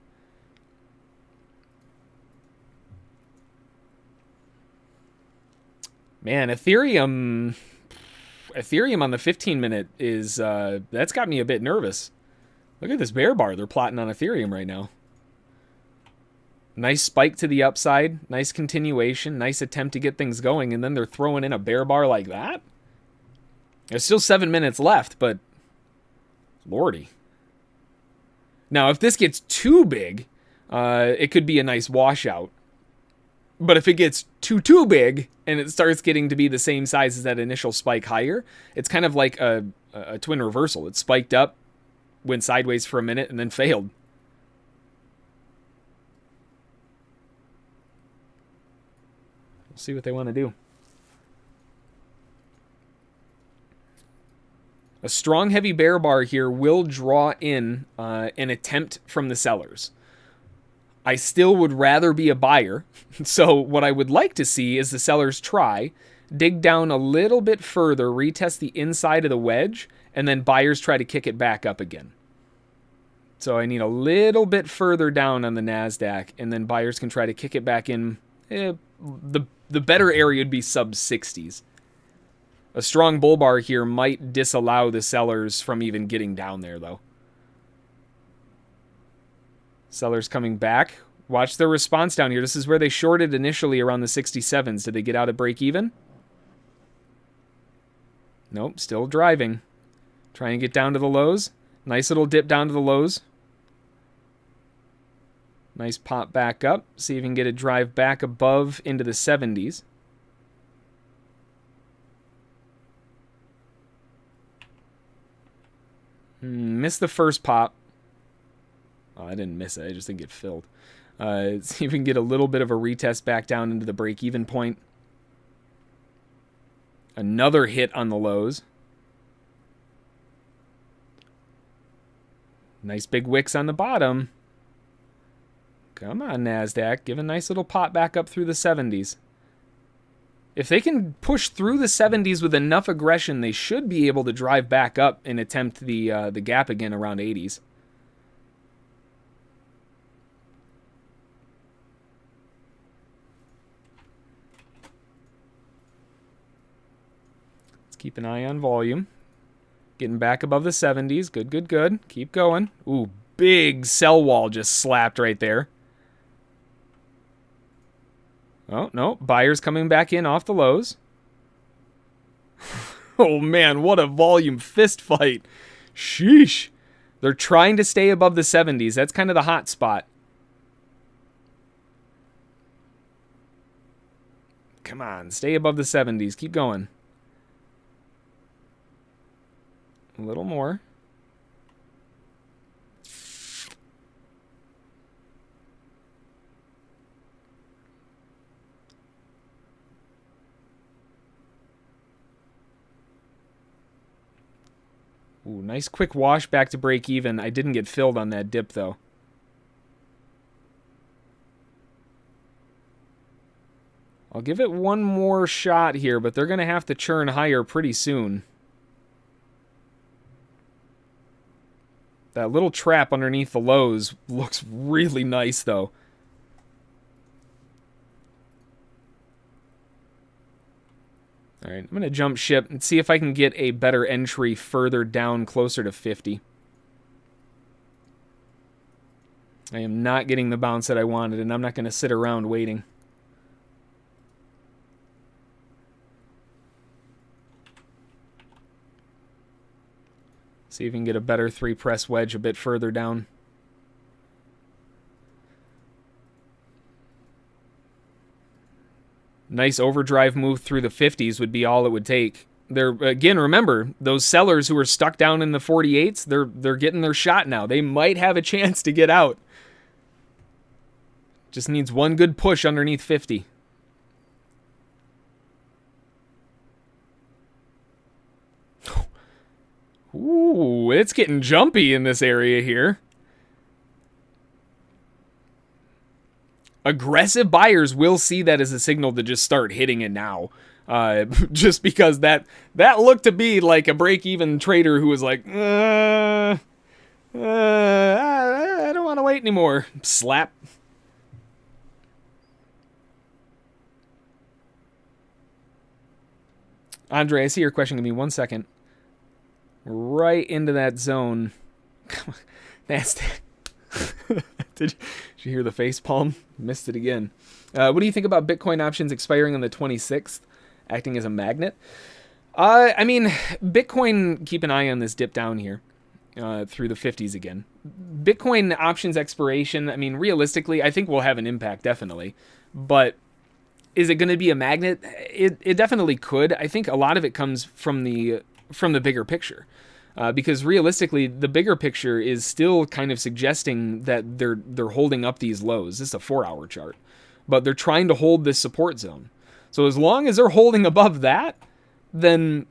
Man, Ethereum on the 15-minute is, that's got me a bit nervous. Look at this bear bar they're plotting on Ethereum right now. Nice spike to the upside, nice continuation, nice attempt to get things going, and then they're throwing in a bear bar like that? There's still 7 minutes left, but lordy. Now, if this gets too big, it could be a nice washout. But if it gets too big and it starts getting to be the same size as that initial spike higher, it's kind of like a twin reversal. It spiked up, went sideways for a minute, and then failed. We'll see what they want to do. A strong, heavy bear bar here will draw in an attempt from the sellers. I still would rather be a buyer. So what I would like to see is the sellers try, dig down a little bit further, retest the inside of the wedge, and then buyers try to kick it back up again. So I need a little bit further down on the NASDAQ, and then buyers can try to kick it back in. The better area would be sub-60s. A strong bull bar here might disallow the sellers from even getting down there, though. Sellers coming back. Watch their response down here. This is where they shorted initially around the 67s. Did they get out at break even? Nope, still driving. Trying to get down to the lows. Nice little dip down to the lows. Nice pop back up. See if you can get a drive back above into the 70s. Missed the first pop. Oh, I didn't miss it. I just didn't get filled. See if we can get a little bit of a retest back down into the break-even point. Another hit on the lows. Nice big wicks on the bottom. Come on, NASDAQ. Give a nice little pop back up through the 70s. If they can push through the 70s with enough aggression, they should be able to drive back up and attempt the gap again around 80s. Keep an eye on volume. Getting back above the 70s. Good, good, good. Keep going. Ooh, big sell wall just slapped right there. Oh, no. Buyers coming back in off the lows. Oh, man. What a volume fist fight. Sheesh. They're trying to stay above the 70s. That's kind of the hot spot. Come on. Stay above the 70s. Keep going. A little more. Ooh, nice quick wash back to break even. I didn't get filled on that dip, though. I'll give it one more shot here, but they're going to have to churn higher pretty soon. That little trap underneath the lows looks really nice, though. All right, I'm going to jump ship and see if I can get a better entry further down, closer to 50. I am not getting the bounce that I wanted, and I'm not going to sit around waiting. See if you can get a better 3-press wedge a bit further down. Nice overdrive move through the 50s would be all it would take. Again, remember, those sellers who are stuck down in the 48s, they're getting their shot now. They might have a chance to get out. Just needs one good push underneath 50. Ooh, it's getting jumpy in this area here. aggressive buyers will see that as a signal to just start hitting it now. Just because that looked to be like a break-even trader who was like, I don't want to wait anymore. Slap. Andre, I see your question. Give me 1 second. Right into that zone. Nasty. Did you hear the face palm? Missed it again. What do you think about Bitcoin options expiring on the 26th, acting as a magnet? I mean, Bitcoin, keep an eye on this dip down here through the 50s again. Bitcoin options expiration, I mean, realistically, I think will have an impact, definitely. But is it going to be a magnet? It definitely could. I think a lot of it comes from the bigger picture. Because realistically, the bigger picture is still kind of suggesting that they're holding up these lows. This is a 4-hour chart. But they're trying to hold this support zone. So as long as they're holding above that, then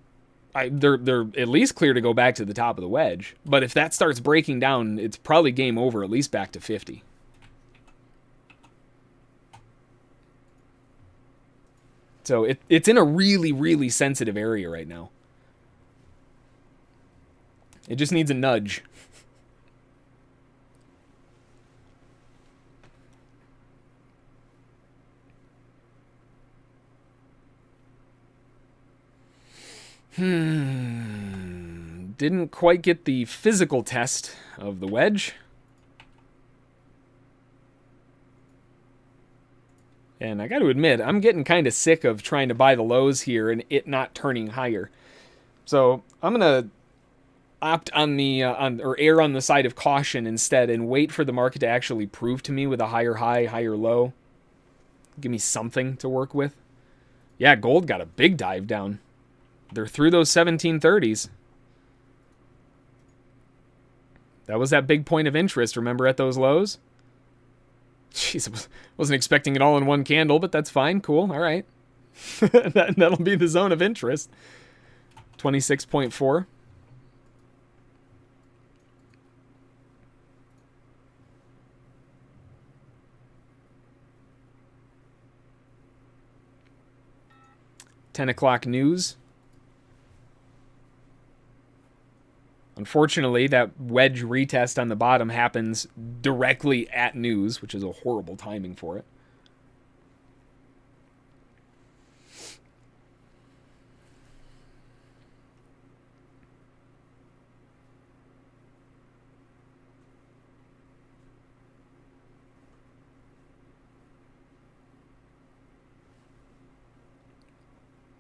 they're at least clear to go back to the top of the wedge. But if that starts breaking down, it's probably game over, at least back to 50. So it's in a really, really sensitive area right now. It just needs a nudge. Didn't quite get the physical test of the wedge. And I got to admit, I'm getting kind of sick of trying to buy the lows here and it not turning higher. So I'm going to opt on the or err on the side of caution instead and wait for the market to actually prove to me with a higher high, higher low. Give me something to work with. Yeah, gold got a big dive down. They're through those 1730s. That was that big point of interest, remember, at those lows? Jeez, I wasn't expecting it all in one candle, but that's fine. Cool. All right. That'll be the zone of interest. 26.4. $10 news. Unfortunately, that wedge retest on the bottom happens directly at news, which is a horrible timing for it.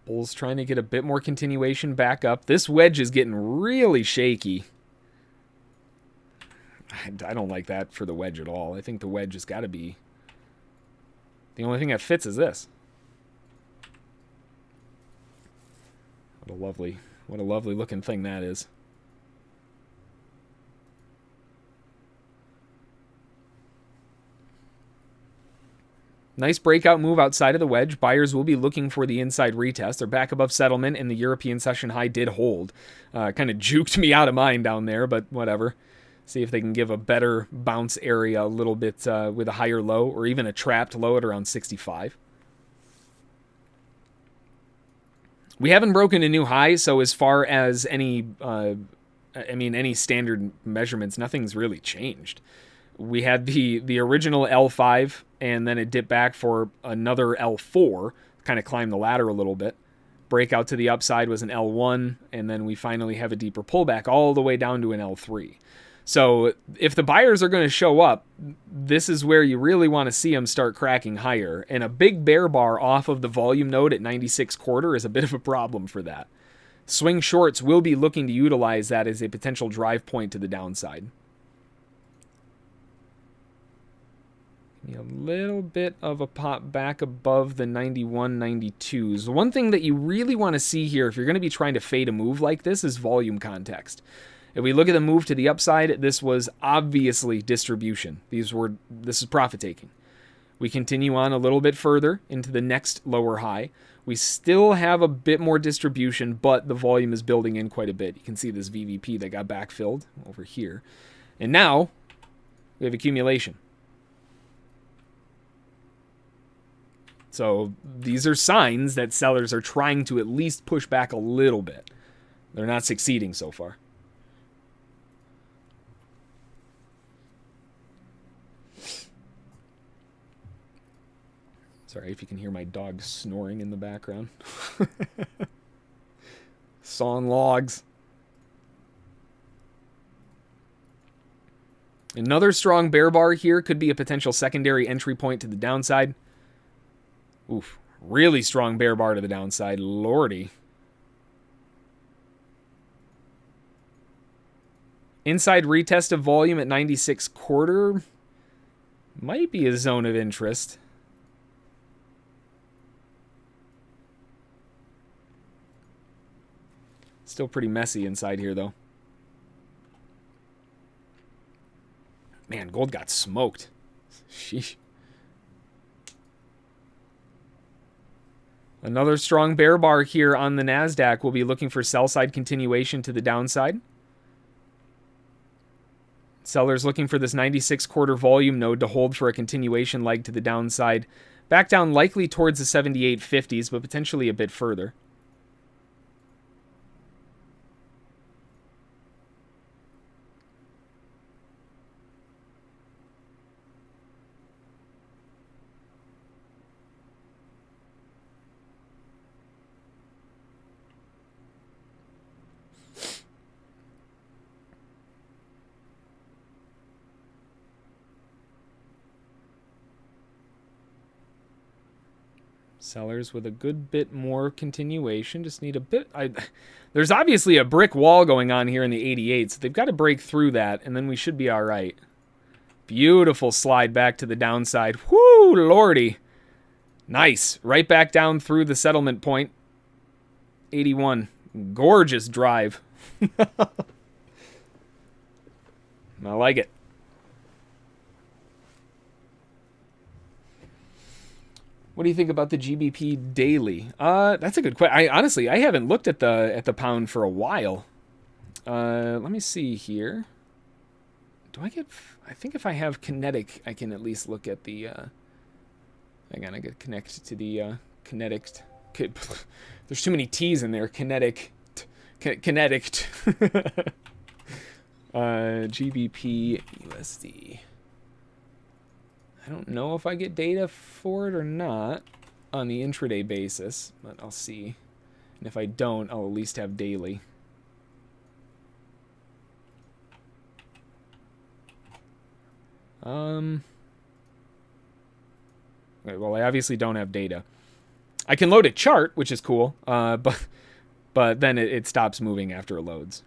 Bulls trying to get a bit more continuation back up. This wedge is getting really shaky. I don't like that for the wedge at all. I think the wedge has got to be... The only thing that fits is this. What a lovely looking thing that is. Nice breakout move outside of the wedge. Buyers will be looking for the inside retest. They're back above settlement, and the European session high did hold. Kind of juked me out of mine down there, but whatever. See if they can give a better bounce area a little bit with a higher low, or even a trapped low at around 65. We haven't broken a new high, so as far as any standard measurements, nothing's really changed. We had the original L5, and then it dipped back for another L4, kind of climbed the ladder a little bit. Breakout to the upside was an L1, and then we finally have a deeper pullback all the way down to an L3. So if the buyers are going to show up, this is where you really want to see them start cracking higher. And a big bear bar off of the volume node at 96.25 is a bit of a problem for that. Swing shorts will be looking to utilize that as a potential drive point to the downside. A little bit of a pop back above the 91, 92s. The one thing that you really want to see here if you're going to be trying to fade a move like this is volume context. If we look at the move to the upside, this was obviously distribution. This is profit taking. We continue on a little bit further into the next lower high. We still have a bit more distribution, but the volume is building in quite a bit. You can see this VVP that got backfilled over here. And now we have accumulation. So these are signs that sellers are trying to at least push back a little bit. They're not succeeding so far. Sorry if you can hear my dog snoring in the background. Sawing logs. Another strong bear bar here could be a potential secondary entry point to the downside. Oof, really strong bear bar to the downside. Lordy. Inside retest of volume at 96.25 might be a zone of interest. Still pretty messy inside here, though. Man, gold got smoked. Sheesh. Another strong bear bar here on the NASDAQ. We'll be looking for sell-side continuation to the downside. Sellers looking for this 96.25 volume node to hold for a continuation leg to the downside. Back down likely towards the 78.50s, but potentially a bit further. Sellers with a good bit more continuation. Just need a bit. There's obviously a brick wall going on here in the 88, so they've got to break through that, and then we should be all right. Beautiful slide back to the downside. Whoo, lordy. Nice. Right back down through the settlement point. 81. Gorgeous drive. I like it. What do you think about the GBP daily? That's a good question. Honestly, I haven't looked at the pound for a while. Let me see here. Do I get? I think if I have kinetic, I can at least look at the. Hang on, I get connected to the kinetic. There's too many T's in there. Kinetic. Kinetic. GBP USD. I don't know if I get data for it or not on the intraday basis, but I'll see. And if I don't, I'll at least have daily. Okay, well, I obviously don't have data. I can load a chart, which is cool, but then it stops moving after it loads.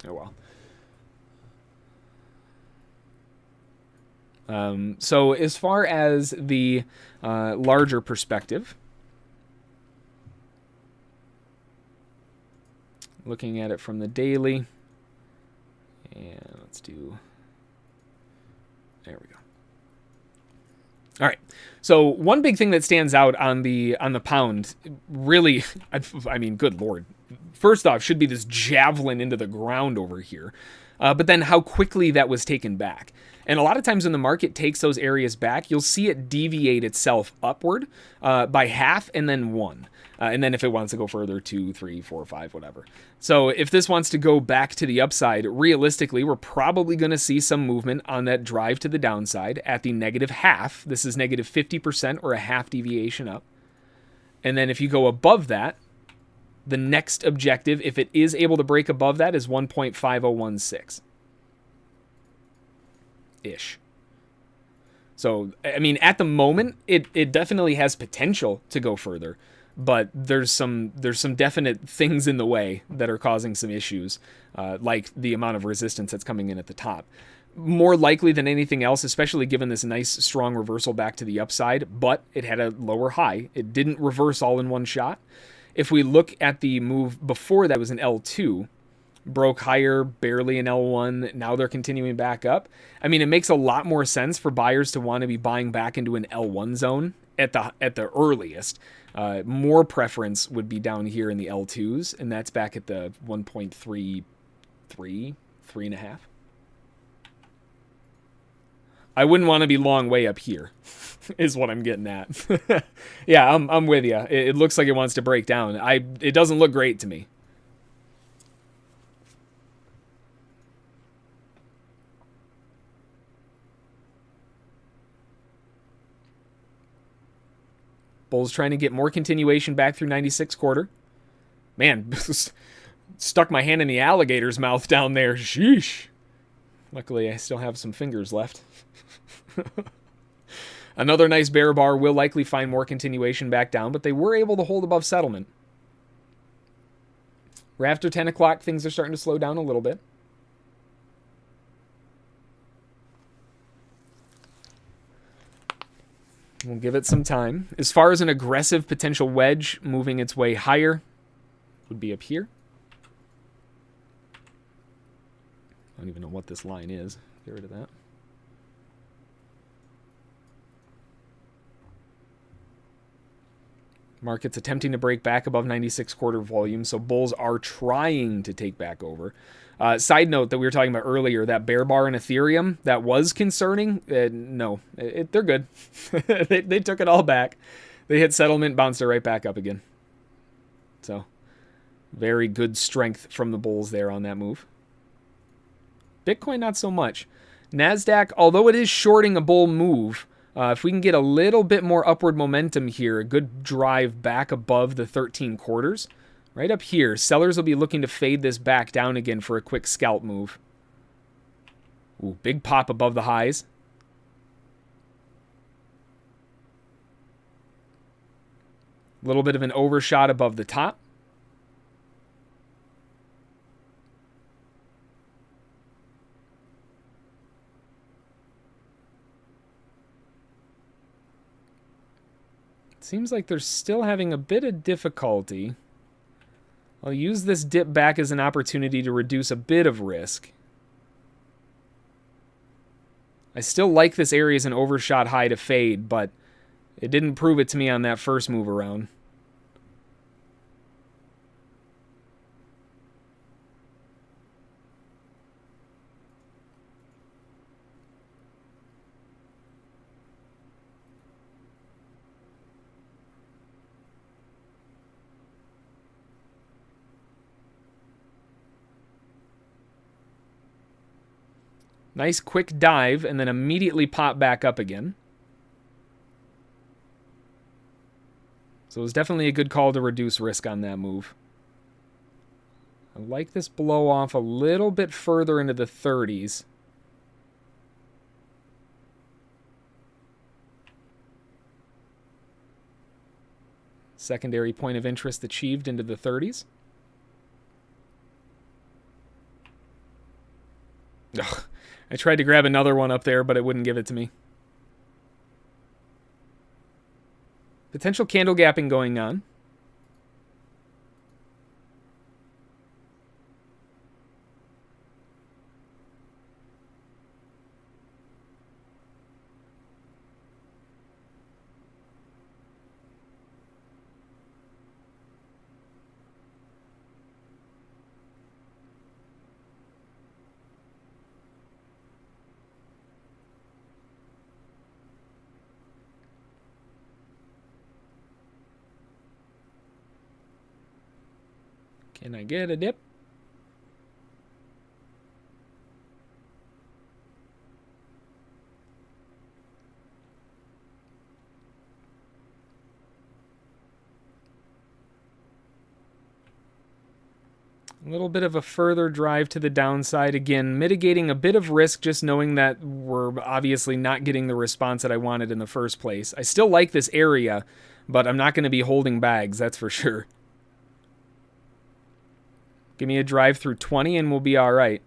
Oh well. So as far as the larger perspective, looking at it from the daily, and let's do, there we go. All right. So one big thing that stands out on the pound, really, I mean, good Lord. First off, should be this javelin into the ground over here. But then how quickly that was taken back. And a lot of times when the market takes those areas back, you'll see it deviate itself upward by half and then 1. And then if it wants to go further, 2, 3, 4, 5, whatever. So if this wants to go back to the upside, realistically, we're probably going to see some movement on that drive to the downside at the negative half. This is negative 50% or a half deviation up. And then if you go above that, the next objective, if it is able to break above that, is 1.5016. Ish. So, I mean, at the moment, it definitely has potential to go further, but there's some definite things in the way that are causing some issues, like the amount of resistance that's coming in at the top. More likely than anything else, especially given this nice strong reversal back to the upside, but it had a lower high. It didn't reverse all in one shot. If we look at the move before that, was an L2, broke higher, barely an L1, now they're continuing back up. I mean, it makes a lot more sense for buyers to want to be buying back into an L1 zone at the earliest. More preference would be down here in the L2s, and that's back at the 1.33, 3.5. I wouldn't want to be long way up here, is what I'm getting at. Yeah, I'm with you. It looks like it wants to break down. It doesn't look great to me. Bulls trying to get more continuation back through 96 quarter. Man, stuck my hand in the alligator's mouth down there. Sheesh. Luckily, I still have some fingers left. Another nice bear bar will likely find more continuation back down, but they were able to hold above settlement. Right after 10 o'clock, things are starting to slow down a little bit. We'll give it some time. As far as an aggressive potential wedge moving its way higher, would be up here. I don't even know what this line is. Get rid of that. Market's attempting to break back above 96 quarter volume, so bulls are trying to take back over. Side note that we were talking about earlier, that bear bar in Ethereum, that was concerning. No, they're good. they took it all back. They hit settlement, bounced it right back up again. So, very good strength from the bulls there on that move. Bitcoin, not so much. NASDAQ, although it is shorting a bull move, if we can get a little bit more upward momentum here, a good drive back above the 13 quarters, right up here, sellers will be looking to fade this back down again for a quick scalp move. Ooh, big pop above the highs. A little bit of an overshot above the top. Seems like they're still having a bit of difficulty. I'll use this dip back as an opportunity to reduce a bit of risk. I still like this area as an overshot high to fade, but it didn't prove it to me on that first move around. Nice quick dive, and then immediately pop back up again. So it was definitely a good call to reduce risk on that move. I like this blow off a little bit further into the 30s. Secondary point of interest achieved into the 30s. Ugh. I tried to grab another one up there, but it wouldn't give it to me. Potential candle gapping going on. Can I get a dip? A little bit of a further drive to the downside. Again, mitigating a bit of risk, just knowing that we're obviously not getting the response that I wanted in the first place. I still like this area, but I'm not going to be holding bags, that's for sure. Give me a drive through 20 and we'll be all right.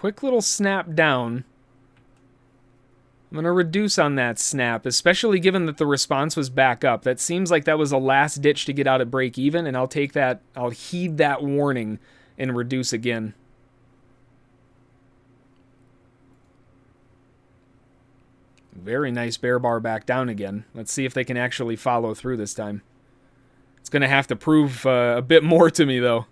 quick little snap down. I'm going to reduce on that snap, especially given that the response was back up. That seems like that was a last ditch to get out at break even, and I'll take that, I'll heed that warning and reduce again. Very nice bear bar back down again. Let's see if they can actually follow through this time. It's going to have to prove a bit more to me, though.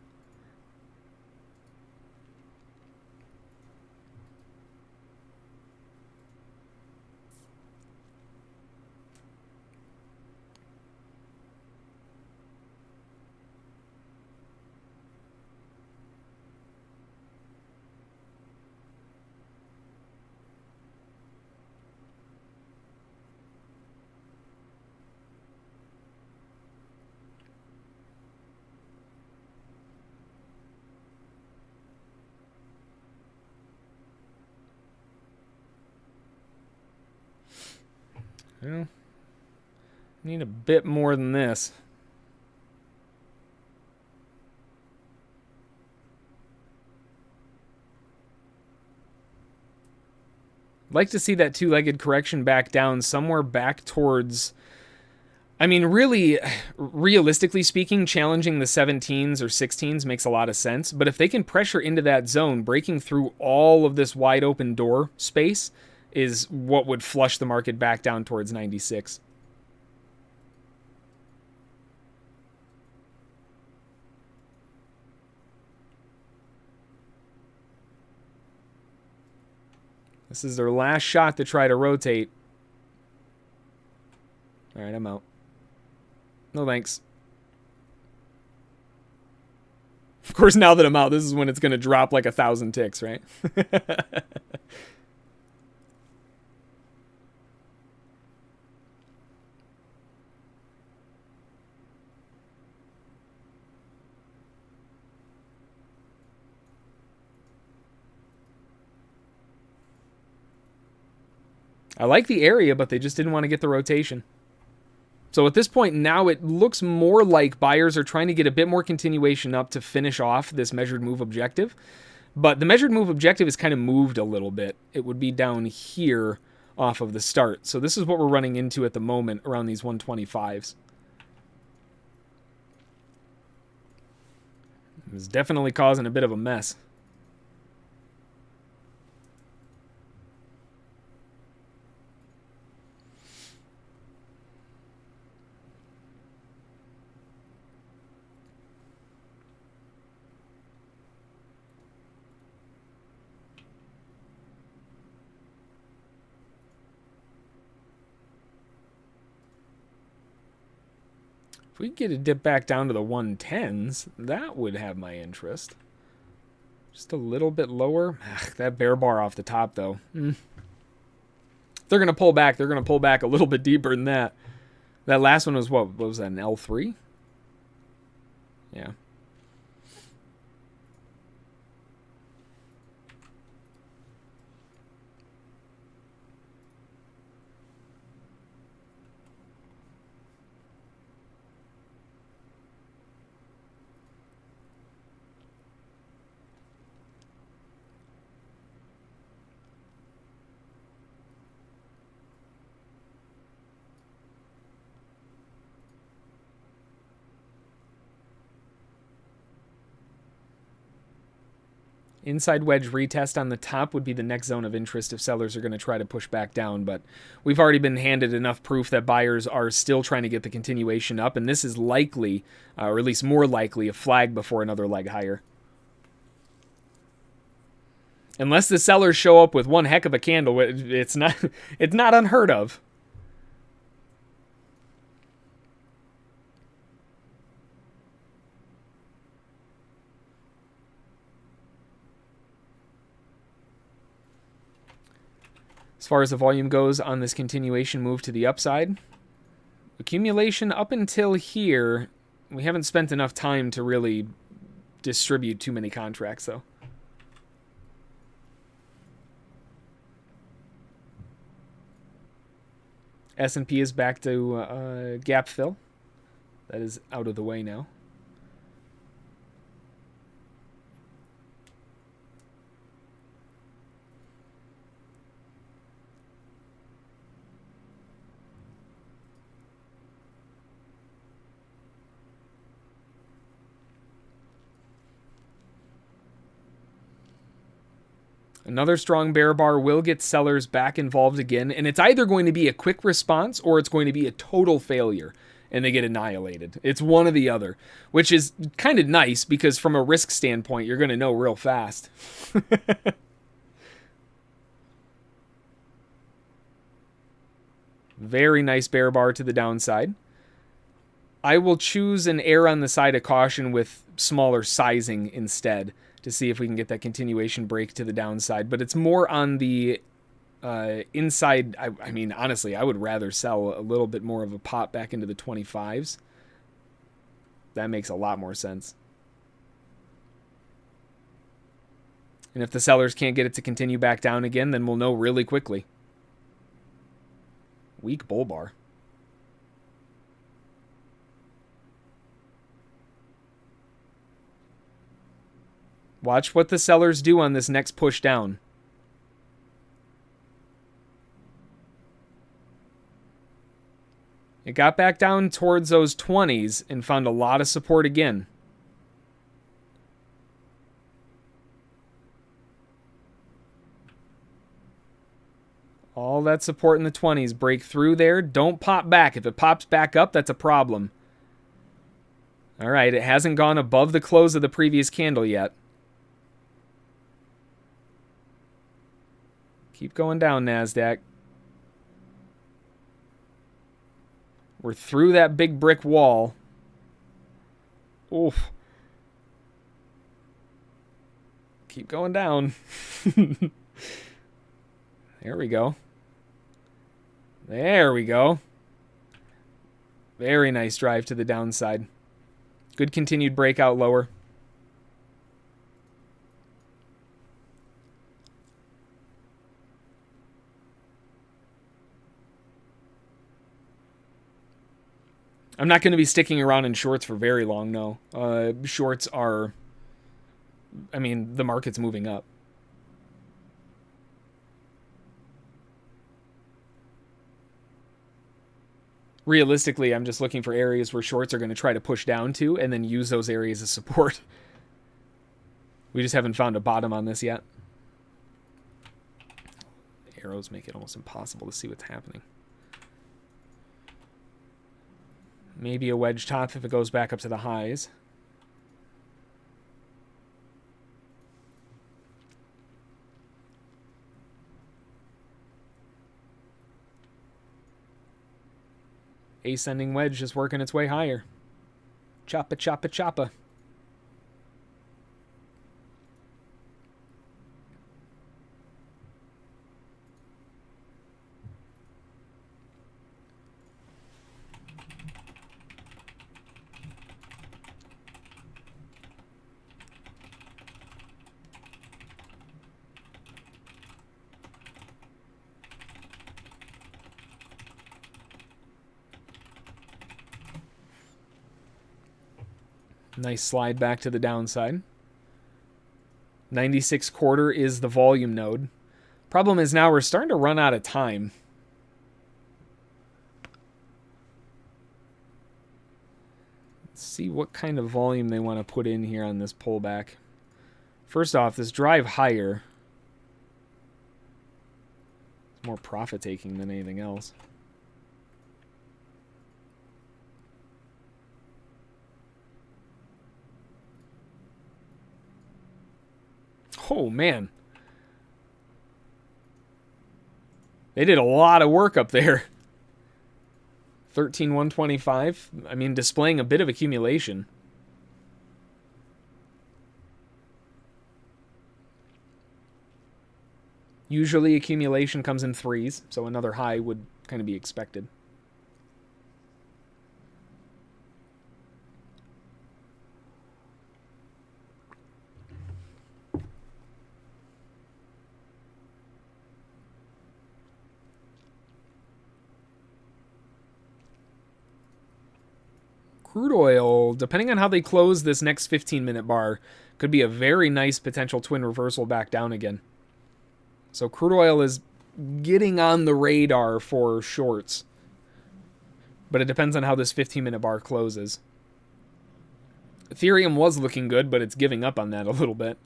Well, need a bit more than this. Like to see that two-legged correction back down somewhere back towards... I mean, really, realistically speaking, challenging the 17s or 16s makes a lot of sense. But if they can pressure into that zone, breaking through all of this wide open door space is what would flush the market back down towards 96. This is their last shot to try to rotate. All right, I'm out. No thanks. Of course, now that I'm out, this is when it's going to drop like 1,000 ticks, right? I like the area, but they just didn't want to get the rotation. So at this point now, it looks more like buyers are trying to get a bit more continuation up to finish off this measured move objective. But the measured move objective is kind of moved a little bit. It would be down here off of the start. So this is what we're running into at the moment around these 125s. It's definitely causing a bit of a mess. If we get a dip back down to the 110s, that would have my interest. Just a little bit lower. Ugh, that bear bar off the top, though. They're going to pull back. They're going to pull back a little bit deeper than that. That last one was what was that, an L3? Yeah. Inside wedge retest on the top would be the next zone of interest if sellers are going to try to push back down, but we've already been handed enough proof that buyers are still trying to get the continuation up, and this is likely, or at least more likely, a flag before another leg higher. Unless the sellers show up with one heck of a candle, it's not unheard of. As far as the volume goes on this continuation move to the upside, accumulation up until here, we haven't spent enough time to really distribute too many contracts, though. S&P is back to gap fill. That is out of the way now. Another strong bear bar will get sellers back involved again, and it's either going to be a quick response or it's going to be a total failure and they get annihilated. It's one or the other, which is kind of nice because from a risk standpoint, you're going to know real fast. Very nice bear bar to the downside. I will choose an err on the side of caution with smaller sizing instead to see if we can get that continuation break to the downside. But it's more on the inside. I mean, honestly, I would rather sell a little bit more of a pop back into the 25s. That makes a lot more sense. And if the sellers can't get it to continue back down again, then we'll know really quickly. Weak bull bar. Watch what the sellers do on this next push down. It got back down towards those 20s and found a lot of support again. All that support in the 20s. Break through there. Don't pop back. If it pops back up, that's a problem. All right, it hasn't gone above the close of the previous candle yet. Keep going down, NASDAQ. We're through that big brick wall. Oof. Keep going down. There we go. There we go. Very nice drive to the downside. Good continued breakout lower. I'm not going to be sticking around in shorts for very long, no. Shorts are... I mean, the market's moving up. Realistically, I'm just looking for areas where shorts are going to try to push down to and then use those areas as support. We just haven't found a bottom on this yet. Arrows make it almost impossible to see what's happening. Maybe a wedge top if it goes back up to the highs. Ascending wedge just working its way higher. Choppa, choppa, choppa. Nice slide back to the downside. 96 quarter is the volume node. Problem is now we're starting to run out of time. Let's see what kind of volume they want to put in here on this pullback. First off, this drive higher. It's more profit taking than anything else. Oh, man. They did a lot of work up there. 13,125. I mean, displaying a bit of accumulation. Usually accumulation comes in threes, so another high would kind of be expected. Crude oil, depending on how they close this next 15-minute bar, could be a very nice potential twin reversal back down again. So crude oil is getting on the radar for shorts. But it depends on how this 15-minute bar closes. Ethereum was looking good, but it's giving up on that a little bit.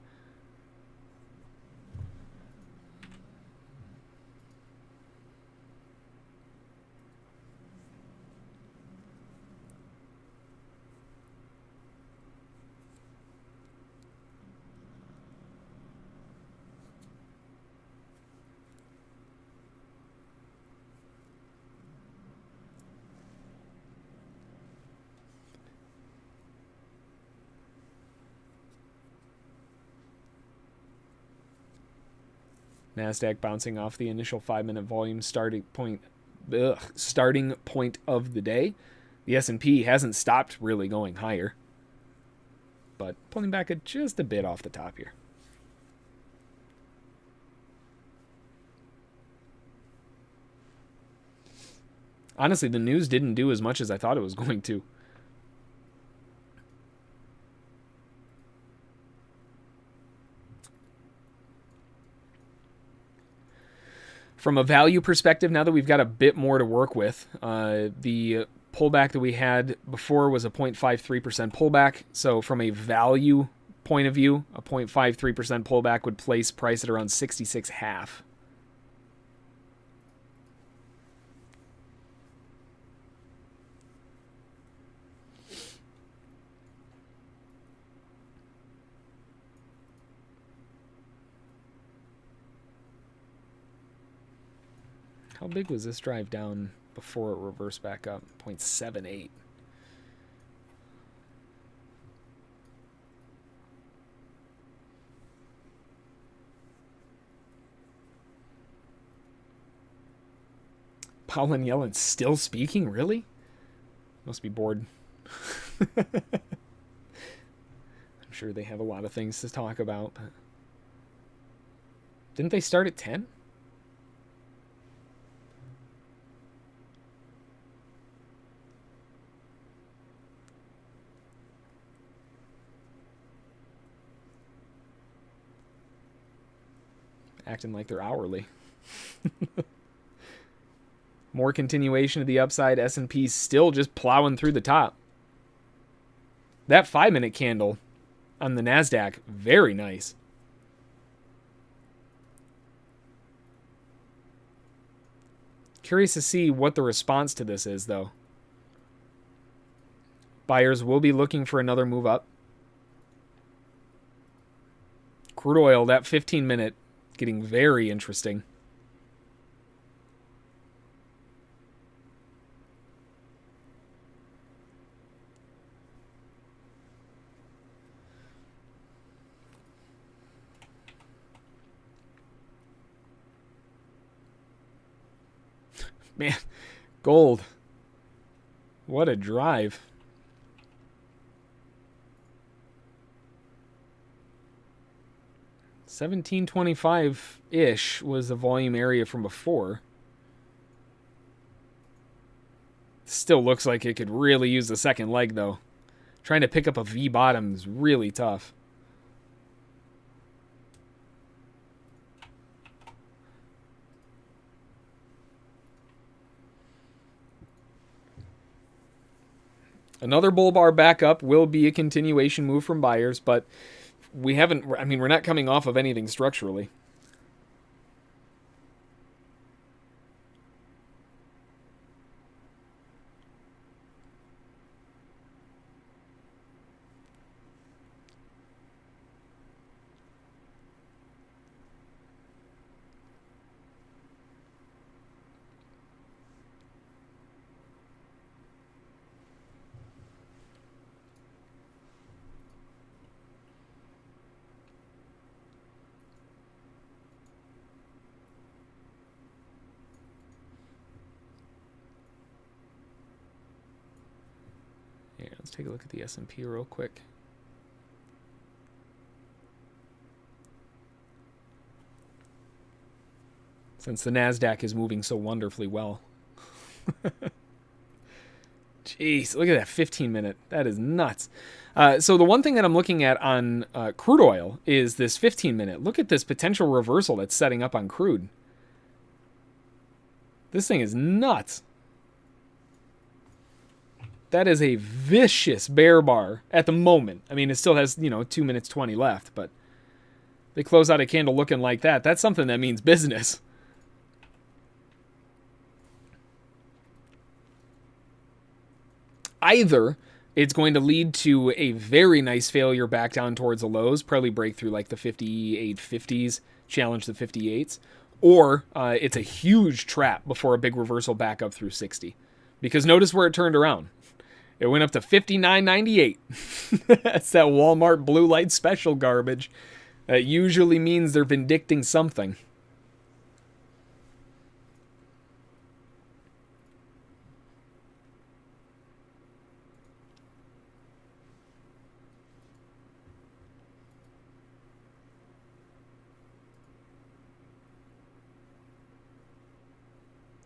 NASDAQ bouncing off the initial 5-minute volume starting point of the day. The S&P hasn't stopped really going higher, but pulling back just a bit off the top here. Honestly, the news didn't do as much as I thought it was going to. From a value perspective, now that we've got a bit more to work with, the pullback that we had before was a 0.53% pullback. So from a value point of view, a 0.53% pullback would place price at around 66.5. How big was this drive down before it reversed back up? 0.78. Powell and Yellen still speaking? Really? Must be bored. I'm sure they have a lot of things to talk about. But didn't they start at 10? Acting like they're hourly. More continuation of the upside. S&P's still just plowing through the top. That 5-minute candle on the NASDAQ, very nice. Curious to see what the response to this is, though. Buyers will be looking for another move up. Crude oil, that 15-minute, getting very interesting. Man, gold. What a drive. $17.25-ish was the volume area from before. Still looks like it could really use the second leg, though. Trying to pick up a V bottom is really tough. Another bull bar back up will be a continuation move from buyers, but we haven't, I mean, we're not coming off of anything structurally. Let's take a look at the S&P real quick. Since the NASDAQ is moving so wonderfully well. Jeez, look at that 15-minute. That is nuts. So the one thing that I'm looking at on crude oil is this 15-minute. Look at this potential reversal that's setting up on crude. This thing is nuts. That is a vicious bear bar at the moment. I mean, it still has, 2 minutes 20 left, but they close out a candle looking like that. That's something that means business. Either it's going to lead to a very nice failure back down towards the lows, probably break through like the 58.50s, challenge the 58s, or it's a huge trap before a big reversal back up through 60. Because notice where it turned around. It went up to $59.98. That's that Walmart blue light special garbage. That usually means they're vindicting something.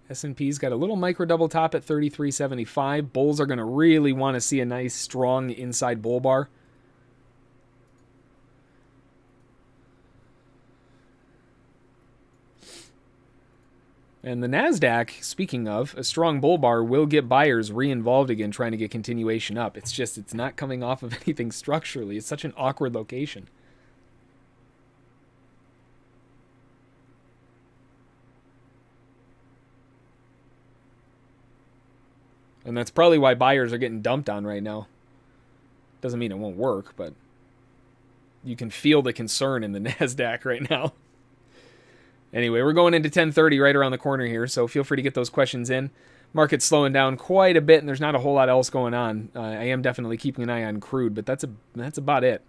S&P's got a little micro double top at 33.75. Bulls are going to really want to see a nice, strong inside bull bar. And the NASDAQ, speaking of, a strong bull bar will get buyers re-involved again trying to get continuation up. It's just, it's not coming off of anything structurally. It's such an awkward location. And that's probably why buyers are getting dumped on right now. Doesn't mean it won't work, but you can feel the concern in the NASDAQ right now. Anyway, we're going into 10:30 right around the corner here, so feel free to get those questions in. Market's slowing down quite a bit, and there's not a whole lot else going on. I am definitely keeping an eye on crude, but that's about it.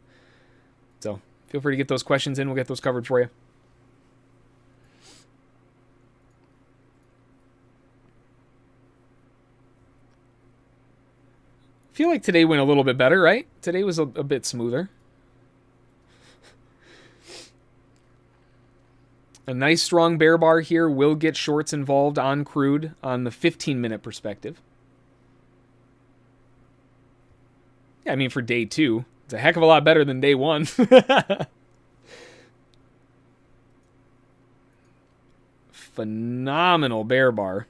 So feel free to get those questions in. We'll get those covered for you. I feel like today went a little bit better, right? Today was a bit smoother. A nice strong bear bar here will get shorts involved on crude on the 15-minute perspective. Yeah, I mean, for day 2, it's a heck of a lot better than day 1. Phenomenal bear bar.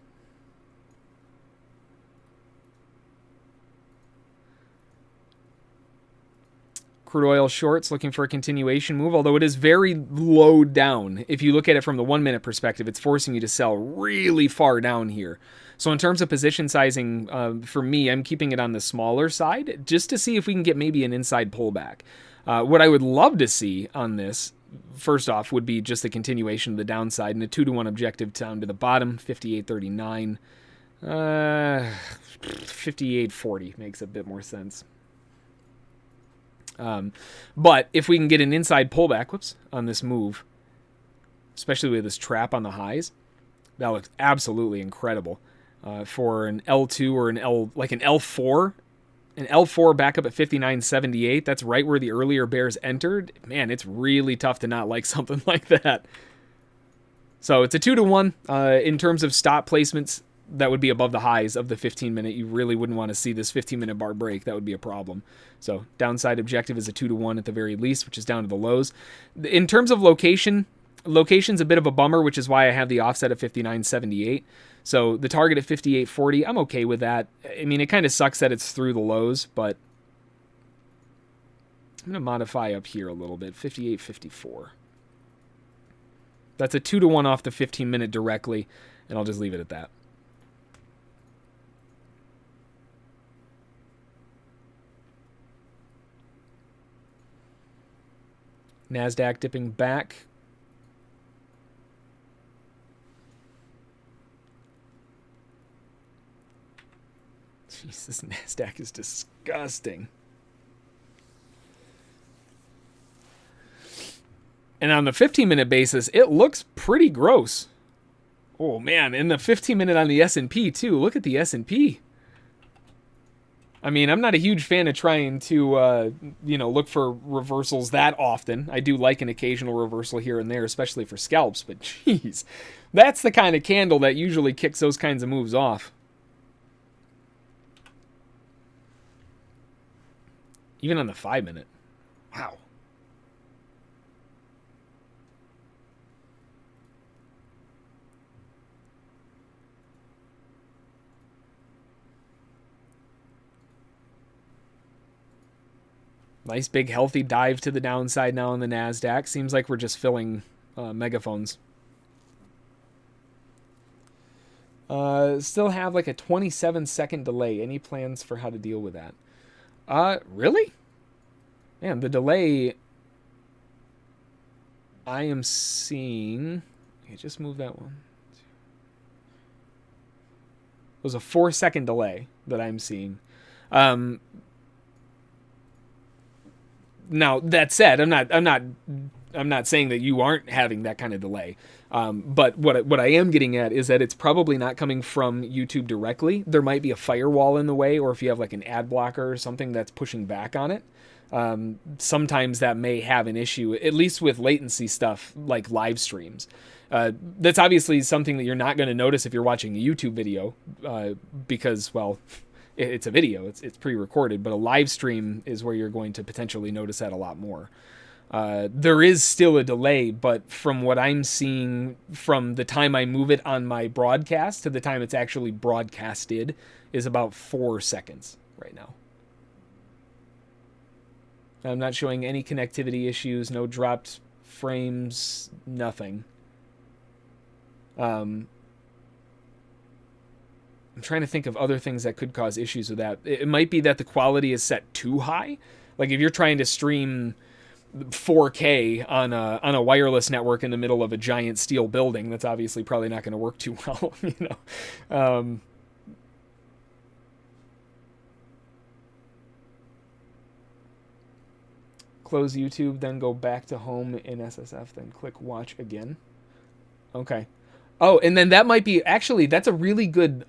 Crude oil shorts looking for a continuation move, although it is very low down. If you look at it from the 1-minute perspective, it's forcing you to sell really far down here. So in terms of position sizing, for me, I'm keeping it on the smaller side just to see if we can get maybe an inside pullback. What I would love to see on this, first off, would be just a continuation of the downside and a 2-to-1 objective down to the bottom, 58.39. 58.40 makes a bit more sense. But if we can get an inside pullback, on this move, especially with this trap on the highs, that looks absolutely incredible. For an L2 or an L4 back up at 59.78, that's right where the earlier bears entered. Man, it's really tough to not like something like that. So it's a 2-to-1 in terms of stop placements. That would be above the highs of the 15-minute. You really wouldn't want to see this 15-minute bar break. That would be a problem. So downside objective is a 2-to-1 at the very least, which is down to the lows. In terms of location's a bit of a bummer, which is why I have the offset at 59.78. So the target at 58.40, I'm okay with that. I mean, it kind of sucks that it's through the lows, but I'm going to modify up here a little bit, 58.54. That's a 2-to-1 off the 15-minute directly, and I'll just leave it at that. NASDAQ dipping back. Jeez, this NASDAQ is disgusting. And on the 15-minute basis, it looks pretty gross. Oh, man, in the 15-minute on the S&P, too. Look at the S&P. I mean, I'm not a huge fan of trying to, look for reversals that often. I do like an occasional reversal here and there, especially for scalps. But, geez, that's the kind of candle that usually kicks those kinds of moves off. Even on the 5-minute. Wow. Nice big healthy dive to the downside now on the NASDAQ. Seems like we're just filling megaphones. Still have like a 27-second delay. Any plans for how to deal with that? Really? Man, the delay I am seeing... Okay, just move that one. It was a 4-second delay that I'm seeing. Now that said, I'm not saying that you aren't having that kind of delay. But what I am getting at is that it's probably not coming from YouTube directly. There might be a firewall in the way, or if you have like an ad blocker or something that's pushing back on it. sometimes that may have an issue, at least with latency stuff like live streams. That's obviously something that you're not going to notice if you're watching a YouTube video, because, well, it's a video, it's pre-recorded, but a live stream is where you're going to potentially notice that a lot more. There is still a delay, but from what I'm seeing, from the time I move it on my broadcast to the time it's actually broadcasted, is about 4 seconds right now. I'm not showing any connectivity issues, no dropped frames, nothing. I'm trying to think of other things that could cause issues with that. It might be that the quality is set too high. Like if you're trying to stream 4K on a wireless network in the middle of a giant steel building, that's obviously probably not going to work too well, you know. Close YouTube, then go back to home in SSF, then click watch again. Okay. Oh, and then that might be, actually, that's a really good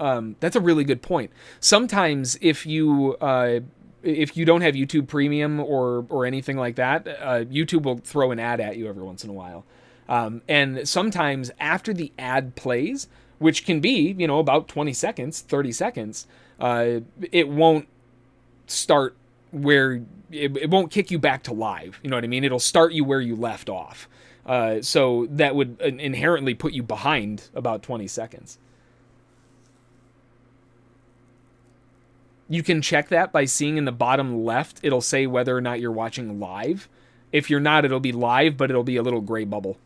point. Sometimes if you don't have YouTube Premium or anything like that, YouTube will throw an ad at you every once in a while. And sometimes after the ad plays, which can be, you know, about 20 seconds, 30 seconds, it won't start where, it won't kick you back to live. You know what I mean? It'll start you where you left off. So that would inherently put you behind about 20 seconds. You can check that by seeing in the bottom left, it'll say whether or not you're watching live. If you're not, it'll be live, but it'll be a little gray bubble.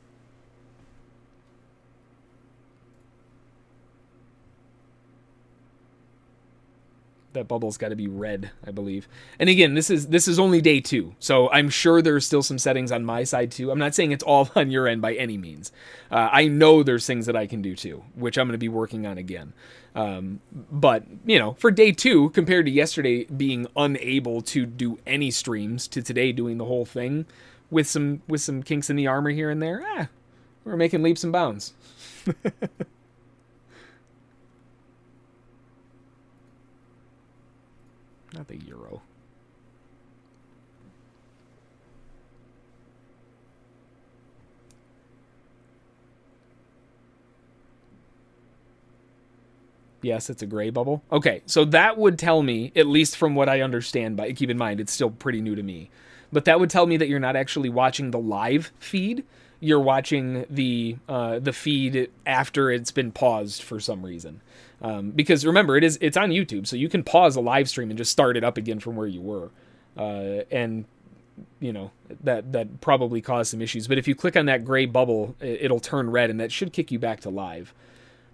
That bubble's got to be red, I believe. And again, this is only day 2, so I'm sure there's still some settings on my side too. I'm not saying it's all on your end by any means. I know there's things that I can do too, which I'm going to be working on again. But, you know, for day 2, compared to yesterday being unable to do any streams, to today doing the whole thing with some kinks in the armor here and there, we're making leaps and bounds. Not the euro. Yes, it's a gray bubble. Okay, so that would tell me, at least from what I understand, but keep in mind, it's still pretty new to me, but that would tell me that you're not actually watching the live feed. You're watching the feed after it's been paused for some reason. Because remember, it's on YouTube, so you can pause a live stream and just start it up again from where you were. And, you know, that probably caused some issues. But if you click on that gray bubble, it'll turn red, and that should kick you back to live.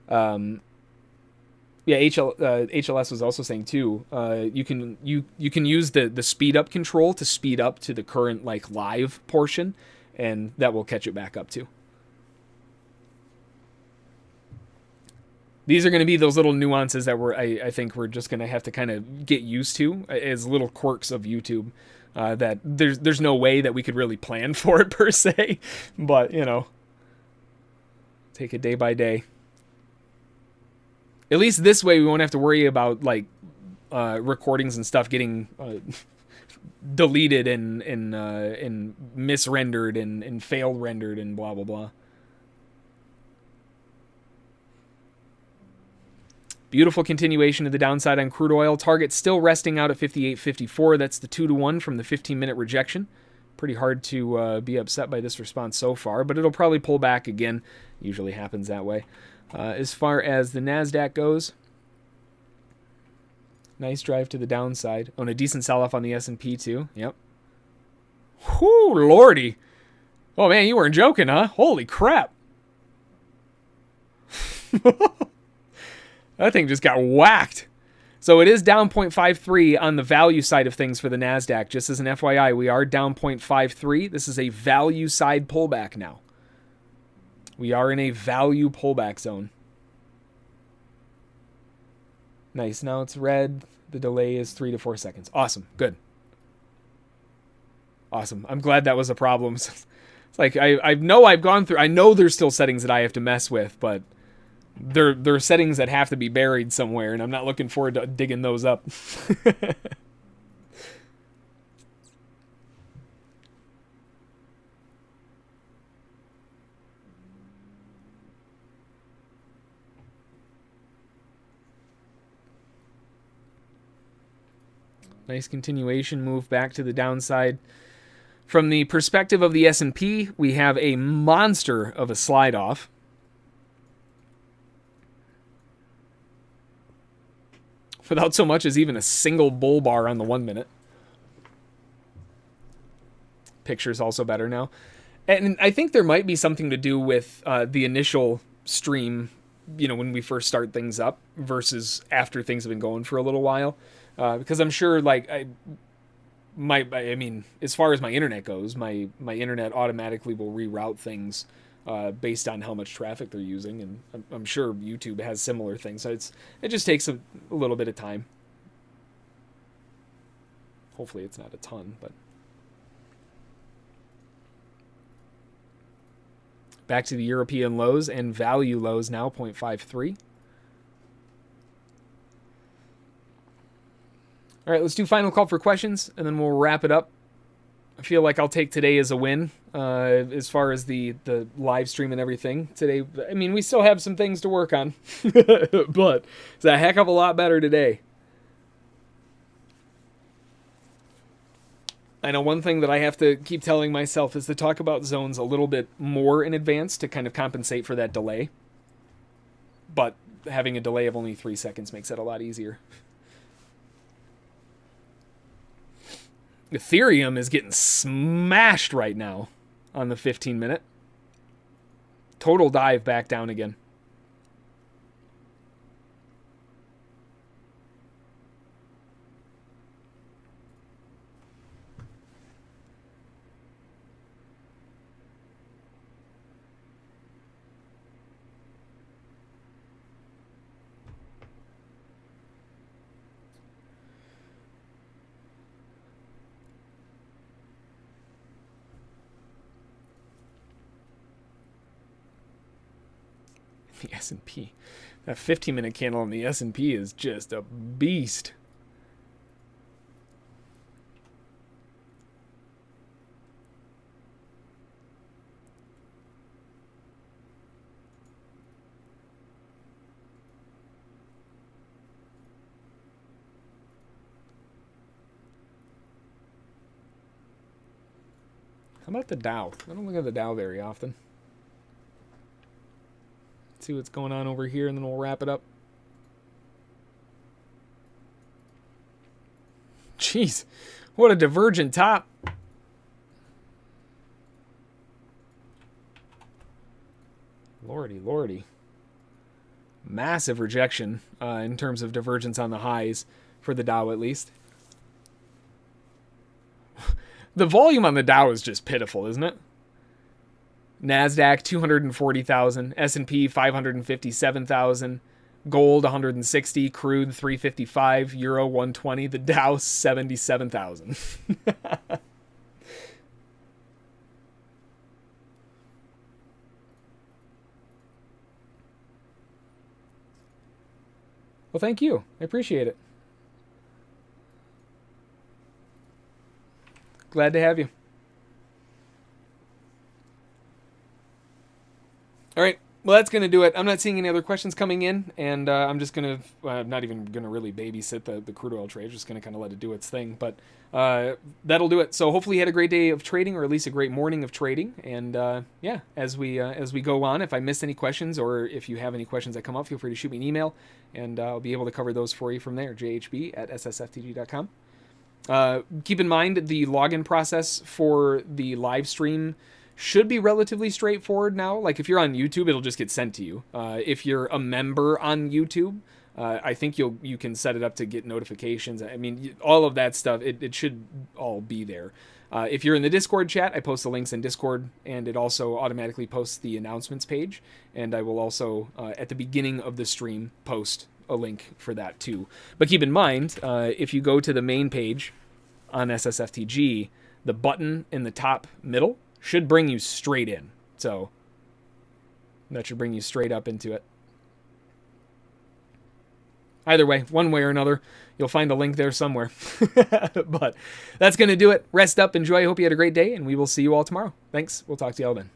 Yeah, HLS was also saying too, you can use the speed up control to speed up to the current like live portion, and that will catch it back up too. These are going to be those little nuances that I think we're just going to have to kind of get used to as little quirks of YouTube, that there's no way that we could really plan for it per se, but you know, take it day by day. At least this way we won't have to worry about like recordings and stuff getting deleted and misrendered and failed rendered and blah blah blah. Beautiful continuation of the downside on crude oil. Target still resting out at 58.54. That's the 2-to-1 from the 15-minute rejection. Pretty hard to be upset by this response so far, but it'll probably pull back again. Usually happens that way. As far as the NASDAQ goes, nice drive to the downside. Oh, and a decent sell-off on the S&P too. Yep. Whoo, lordy. Oh, man, you weren't joking, huh? Holy crap. That thing just got whacked. So it is down 0.53 on the value side of things for the NASDAQ. Just as an FYI, we are down 0.53. This is a value side pullback now. We are in a value pullback zone. Nice. Now it's red. The delay is 3 to 4 seconds. Awesome. Good. Awesome. I'm glad that was a problem. It's like I know I've gone through. I know there's still settings that I have to mess with, but there are settings that have to be buried somewhere, and I'm not looking forward to digging those up. Nice continuation move back to the downside. From the perspective of the S&P, we have a monster of a slide off. Without so much as even a single bull bar on the 1 minute. Picture's also better now. And I think there might be something to do with the initial stream, when we first start things up versus after things have been going for a little while. Because I'm sure, like, I mean, as far as my internet goes, my internet automatically will reroute things based on how much traffic they're using, and I'm sure YouTube has similar things. So it just takes a little bit of time. Hopefully it's not a ton, but back to the European lows and value lows now, 0.53. All right, let's do final call for questions, and then we'll wrap it up. I feel like I'll take today as a win as far as the live stream and everything. Today, I mean, we still have some things to work on, but it's a heck of a lot better today. I know one thing that I have to keep telling myself is to talk about zones a little bit more in advance to kind of compensate for that delay. But having a delay of only 3 seconds makes it a lot easier. Ethereum is getting smashed right now on the 15-minute. Total dive back down again. The S&P. That 15-minute candle on the S&P is just a beast. How about the Dow? I don't look at the Dow very often. See what's going on over here, and then we'll wrap it up. Jeez, what a divergent top. Lordy, lordy. Massive rejection in terms of divergence on the highs for the Dow, at least. The volume on the Dow is just pitiful, isn't it? NASDAQ 240,000, S&P 557,000, gold 160, crude 355, euro 120, the Dow 77,000. Well, thank you. I appreciate it. Glad to have you. All right, well, that's going to do it. I'm not seeing any other questions coming in, and I'm just going to, not even going to really babysit the crude oil trade, just going to kind of let it do its thing, but that'll do it. So hopefully you had a great day of trading, or at least a great morning of trading, and yeah, as we go on, if I missed any questions, or if you have any questions that come up, feel free to shoot me an email, and I'll be able to cover those for you from there, jhb@ssftg.com. Keep in mind the login process for the live stream should be relatively straightforward now. Like if you're on YouTube, it'll just get sent to you. If you're a member on YouTube, I think you can set it up to get notifications. I mean, all of that stuff, it should all be there. If you're in the Discord chat, I post the links in Discord, and it also automatically posts the announcements page. And I will also, at the beginning of the stream, post a link for that too. But keep in mind, if you go to the main page on SSFTG, the button in the top middle should bring you straight in. So that should bring you straight up into it. Either way, one way or another, you'll find a link there somewhere. But that's going to do it. Rest up, enjoy. I hope you had a great day, and we will see you all tomorrow. Thanks. We'll talk to you all then.